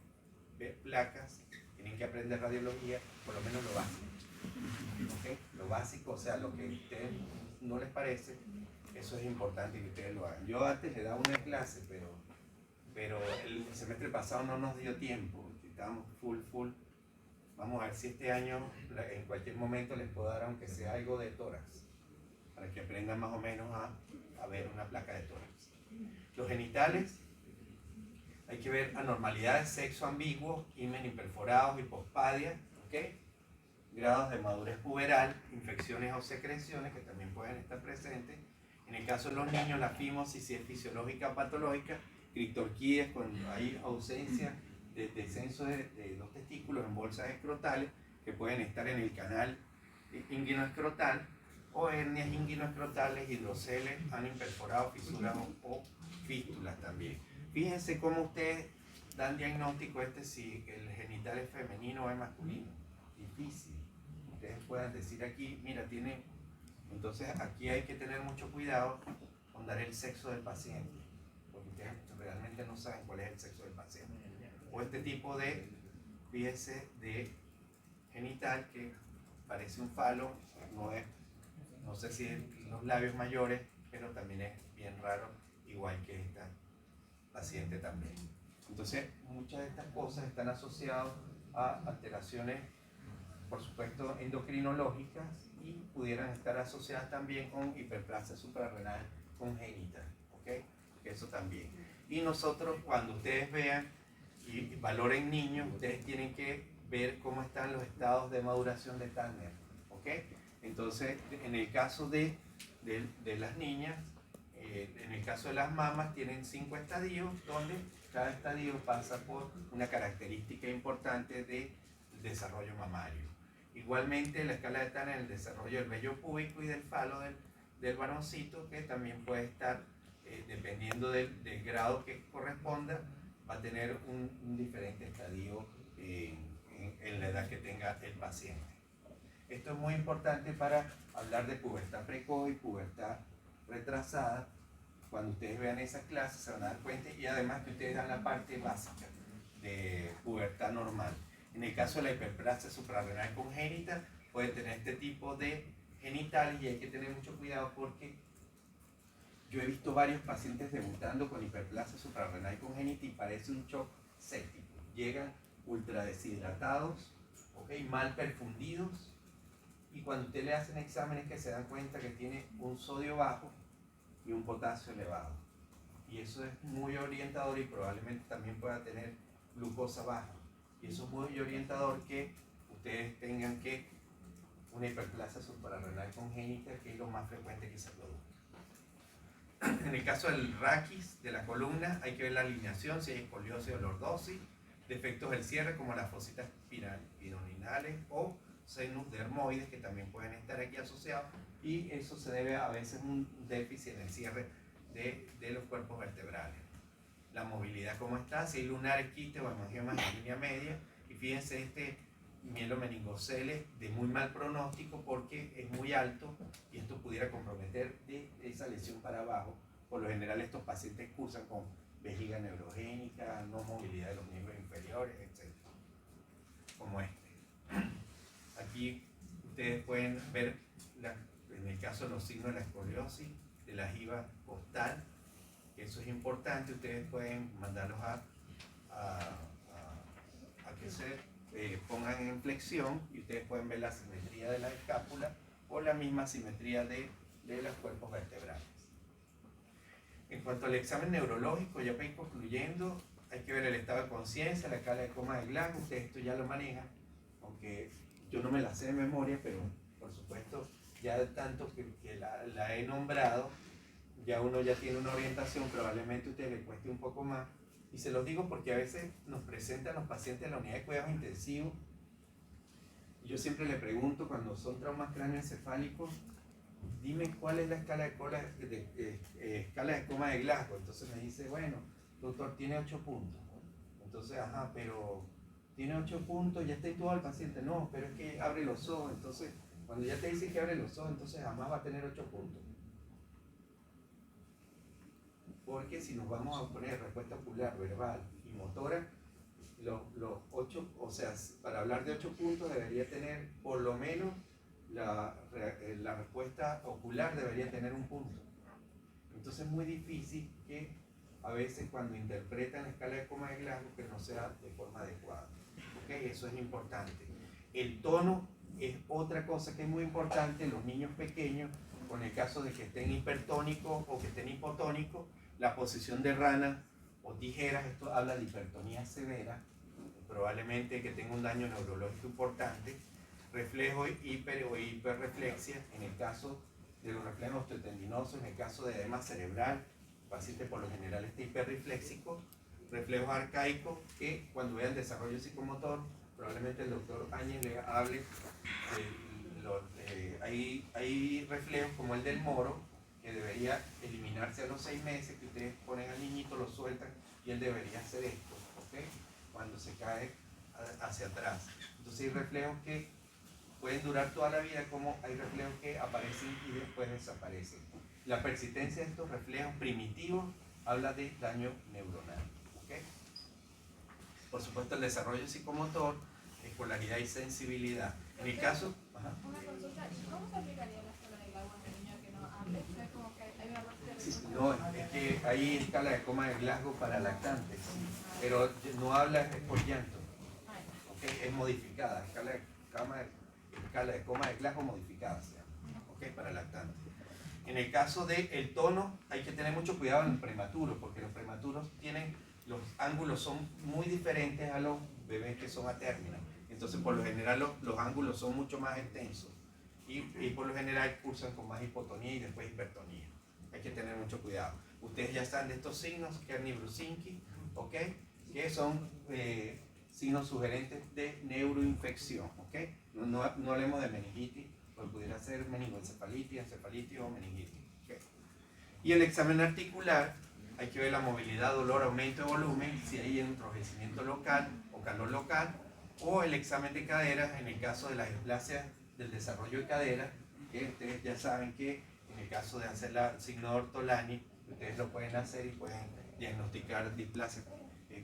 ver placas, tienen que aprender radiología, por lo menos lo básico. ¿Okay? Lo básico, o sea, lo que a ustedes no les parece, eso es importante que ustedes lo hagan. Yo antes le daba una clase, pero el semestre pasado no nos dio tiempo, estábamos full Vamos a ver si este año, en cualquier momento, les puedo dar, aunque sea algo de tórax, para que aprendan más o menos a ver una placa de tórax. Los genitales, hay que ver anormalidades, sexo ambiguo, himen imperforados, hipospadia, ¿ok? Grados de madurez puberal, infecciones o secreciones que también pueden estar presentes. En el caso de los niños, la fimosis, si es fisiológica o patológica, criptorquídeas, cuando hay ausencia de descenso de los testículos en bolsas escrotales, que pueden estar en el canal inguinoescrotal, o hernias inguinoescrotales, hidroceles, han imperforado, fisuras o fístulas también. Fíjense cómo ustedes dan diagnóstico si el genital es femenino o es masculino. Difícil. Ustedes puedan decir aquí, mira, tiene... Entonces aquí hay que tener mucho cuidado con dar el sexo del paciente, porque ustedes realmente no saben cuál es el sexo del paciente. O este tipo de, fíjense, de genital que parece un falo, no sé si es los labios mayores, pero también es bien raro, igual que esta paciente también. Entonces, muchas de estas cosas están asociadas a alteraciones, por supuesto, endocrinológicas y pudieran estar asociadas también con hiperplasia suprarrenal congénita, ¿ok? Eso también. Y nosotros, cuando ustedes vean y valoren niños, ustedes tienen que ver cómo están los estados de maduración de Tanner, ¿ok? Entonces, en el caso de las niñas, en el caso de las mamas, tienen 5 estadios, donde cada estadio pasa por una característica importante del desarrollo mamario. Igualmente, la escala de Tanner, el desarrollo del vello púbico y del falo del varoncito, que también puede estar, dependiendo del grado que corresponda, va a tener un diferente estadio en la edad que tenga el paciente. Esto es muy importante para hablar de pubertad precoz y pubertad retrasada. Cuando ustedes vean esas clases se van a dar cuenta, y además que ustedes dan la parte básica de pubertad normal. En el caso de la hiperplasia suprarrenal congénita, puede tener este tipo de genitales y hay que tener mucho cuidado porque yo he visto varios pacientes debutando con hiperplasia suprarrenal congénita y parece un shock séptico. Llegan ultra deshidratados, ¿okay? Mal perfundidos, y cuando usted le hacen exámenes que se dan cuenta que tiene un sodio bajo y un potasio elevado. Y eso es muy orientador y probablemente también pueda tener glucosa baja. Y eso es muy orientador que ustedes tengan que una hiperplasia suprarrenal congénita, que es lo más frecuente que se produzca. En el caso del raquis de la columna, hay que ver la alineación, si hay escoliosis o lordosis, defectos del cierre como las fositas piramidales o senus dermoides, que también pueden estar aquí asociados, y eso se debe a veces a un déficit en el cierre de los cuerpos vertebrales. La movilidad, ¿cómo está? Si hay lunares, quistes o hemangiomas en línea media, y fíjense este mielomeningoceles de muy mal pronóstico porque es muy alto y esto pudiera comprometer de esa lesión para abajo. Por lo general estos pacientes cursan con vejiga neurogénica, no movilidad de los miembros inferiores, etc. Como este. Aquí ustedes pueden ver, en el caso de los signos de la escoliosis, de la jiba costal, eso es importante, ustedes pueden mandarlos a que se pongan en flexión y ustedes pueden ver la simetría de la escápula o la misma simetría de los cuerpos vertebrales. En cuanto al examen neurológico, ya para ir concluyendo, hay que ver el estado de conciencia, la escala de coma de Glasgow, ustedes esto ya lo manejan, aunque yo no me la sé de memoria, pero por supuesto ya de tanto que la he nombrado, ya uno ya tiene una orientación, probablemente a usted le cueste un poco más. Y se los digo porque a veces nos presentan los pacientes en la unidad de cuidados intensivos. Y yo siempre le pregunto, cuando son traumas cráneoencefálicos, dime cuál es la escala escala de coma de Glasgow. Entonces me dice, bueno, doctor, tiene 8 puntos. Entonces, ajá, pero tiene 8 puntos, ya está todo el paciente. No, pero es que abre los ojos. Entonces, cuando ya te dicen que abre los ojos, entonces jamás va a tener 8 puntos. Porque si nos vamos a poner respuesta ocular, verbal y motora, los 8, o sea, para hablar de 8 puntos debería tener por lo menos la respuesta ocular debería tener un punto. Entonces es muy difícil que a veces cuando interpretan la escala de coma de Glasgow que no sea de forma adecuada. ¿Okay? Eso es importante. El tono es otra cosa que es muy importante en los niños pequeños, con el caso de que estén hipertónicos o que estén hipotónicos, la posición de rana o tijeras, esto habla de hipertonía severa, probablemente que tenga un daño neurológico importante, reflejo hiper o hiperreflexia, en el caso de los reflejos osteotendinosos, en el caso de edema cerebral, el paciente por lo general está hiperrefléxico, reflejos arcaicos, que cuando vean desarrollo psicomotor, probablemente el doctor Áñez le hable, hay reflejos como el del moro, que debería eliminarse a los 6 meses, que ustedes ponen al niñito, lo sueltan, y él debería hacer esto, ¿ok? Cuando se cae hacia atrás. Entonces hay reflejos que pueden durar toda la vida, como hay reflejos que aparecen y después desaparecen. La persistencia de estos reflejos primitivos habla de daño neuronal, ¿ok? Por supuesto, el desarrollo psicomotor, escolaridad y sensibilidad. En el caso... Ajá. Una consulta, ¿y cómo se aplicaría la escala del agua en el niño que no hable? O sea, como que hay una parte de... Sí, no, es que hay escala de coma de Glasgow para lactantes, pero no habla es por llanto, ¿okay? Es modificada, escala de coma de Glasgow modificada, ¿okay? Para lactantes. En el caso del tono, hay que tener mucho cuidado en los prematuros, porque los prematuros los ángulos son muy diferentes a los bebés que son a término. Entonces, por lo general, los ángulos son mucho más extensos y por lo general cursan con más hipotonía y después hipertonía. Hay que tener mucho cuidado. Ustedes ya saben de estos signos, Kerner-Brusinski, ¿ok? Que son signos sugerentes de neuroinfección, ¿ok? No hablemos de meningitis, porque pudiera ser meningoencefalitis, encefalitis o meningitis, ¿ok? Y el examen articular, hay que ver la movilidad, dolor, aumento de volumen, si hay enrojecimiento local o calor local, o el examen de caderas en el caso de la displasia del desarrollo de cadera, que ustedes ya saben que en el caso de hacer el signo de Ortolani, ustedes lo pueden hacer y pueden diagnosticar displasia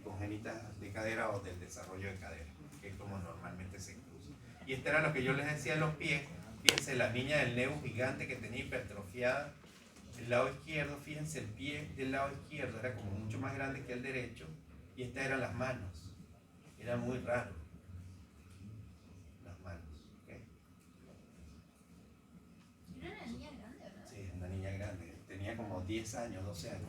congénita de cadera o del desarrollo de cadera, que es como normalmente se incluye. Y esto era lo que yo les decía de los pies. Fíjense, la niña del neo gigante que tenía hipertrofiada el lado izquierdo, fíjense, el pie del lado izquierdo era como mucho más grande que el derecho, y estas eran las manos. Era muy raro. Las manos, ¿ok? Era una niña grande, ¿verdad? Sí, una niña grande. Tenía como 10 años, 12 años.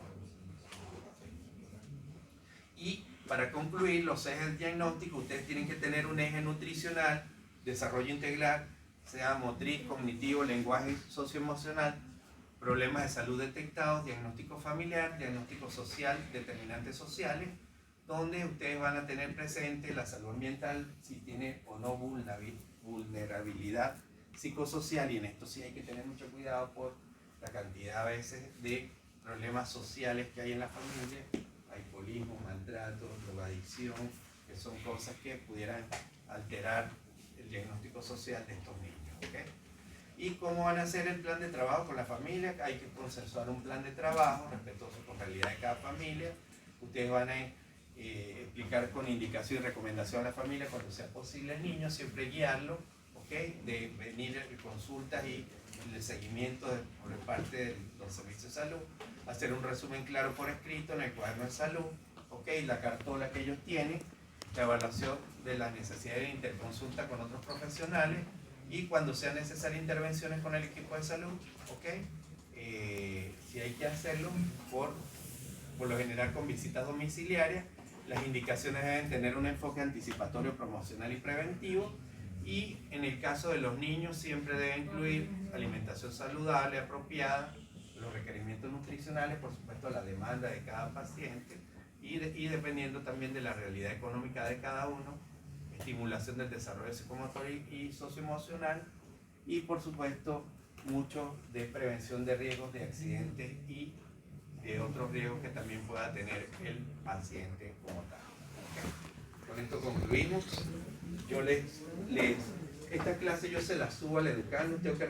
Y para concluir, los ejes diagnósticos, ustedes tienen que tener un eje nutricional, desarrollo integral, sea motriz, cognitivo, lenguaje socioemocional, problemas de salud detectados, diagnóstico familiar, diagnóstico social, determinantes sociales, donde ustedes van a tener presente la salud ambiental, si tiene o no vulnerabilidad psicosocial, y en esto sí hay que tener mucho cuidado por la cantidad a veces de problemas sociales que hay en la familia, alcoholismo, maltrato, drogadicción, que son cosas que pudieran alterar el diagnóstico social de estos niños, ¿ok? ¿Y cómo van a hacer el plan de trabajo con la familia? Hay que consensuar un plan de trabajo respetuoso con la realidad de cada familia. Ustedes van a explicar con indicación y recomendación a la familia cuando sea posible el niño, siempre guiarlo, ¿ok? De venir a consultas y el seguimiento por parte de los servicios de salud, hacer un resumen claro por escrito en el cuaderno de salud, ¿ok? La cartola que ellos tienen, la evaluación de la necesidad de interconsulta con otros profesionales, y cuando sean necesarias intervenciones con el equipo de salud, ¿ok? Si hay que hacerlo, por lo general con visitas domiciliarias, las indicaciones deben tener un enfoque anticipatorio, promocional y preventivo, y en el caso de los niños siempre debe incluir alimentación saludable, apropiada, los requerimientos nutricionales, por supuesto la demanda de cada paciente, y dependiendo también de la realidad económica de cada uno, estimulación del desarrollo psicomotor y socioemocional, y por supuesto mucho de prevención de riesgos de accidentes y de otros riesgos que también pueda tener el paciente como tal. ¿Okay? Con esto concluimos. Yo esta clase yo se la subo al educando, tengo que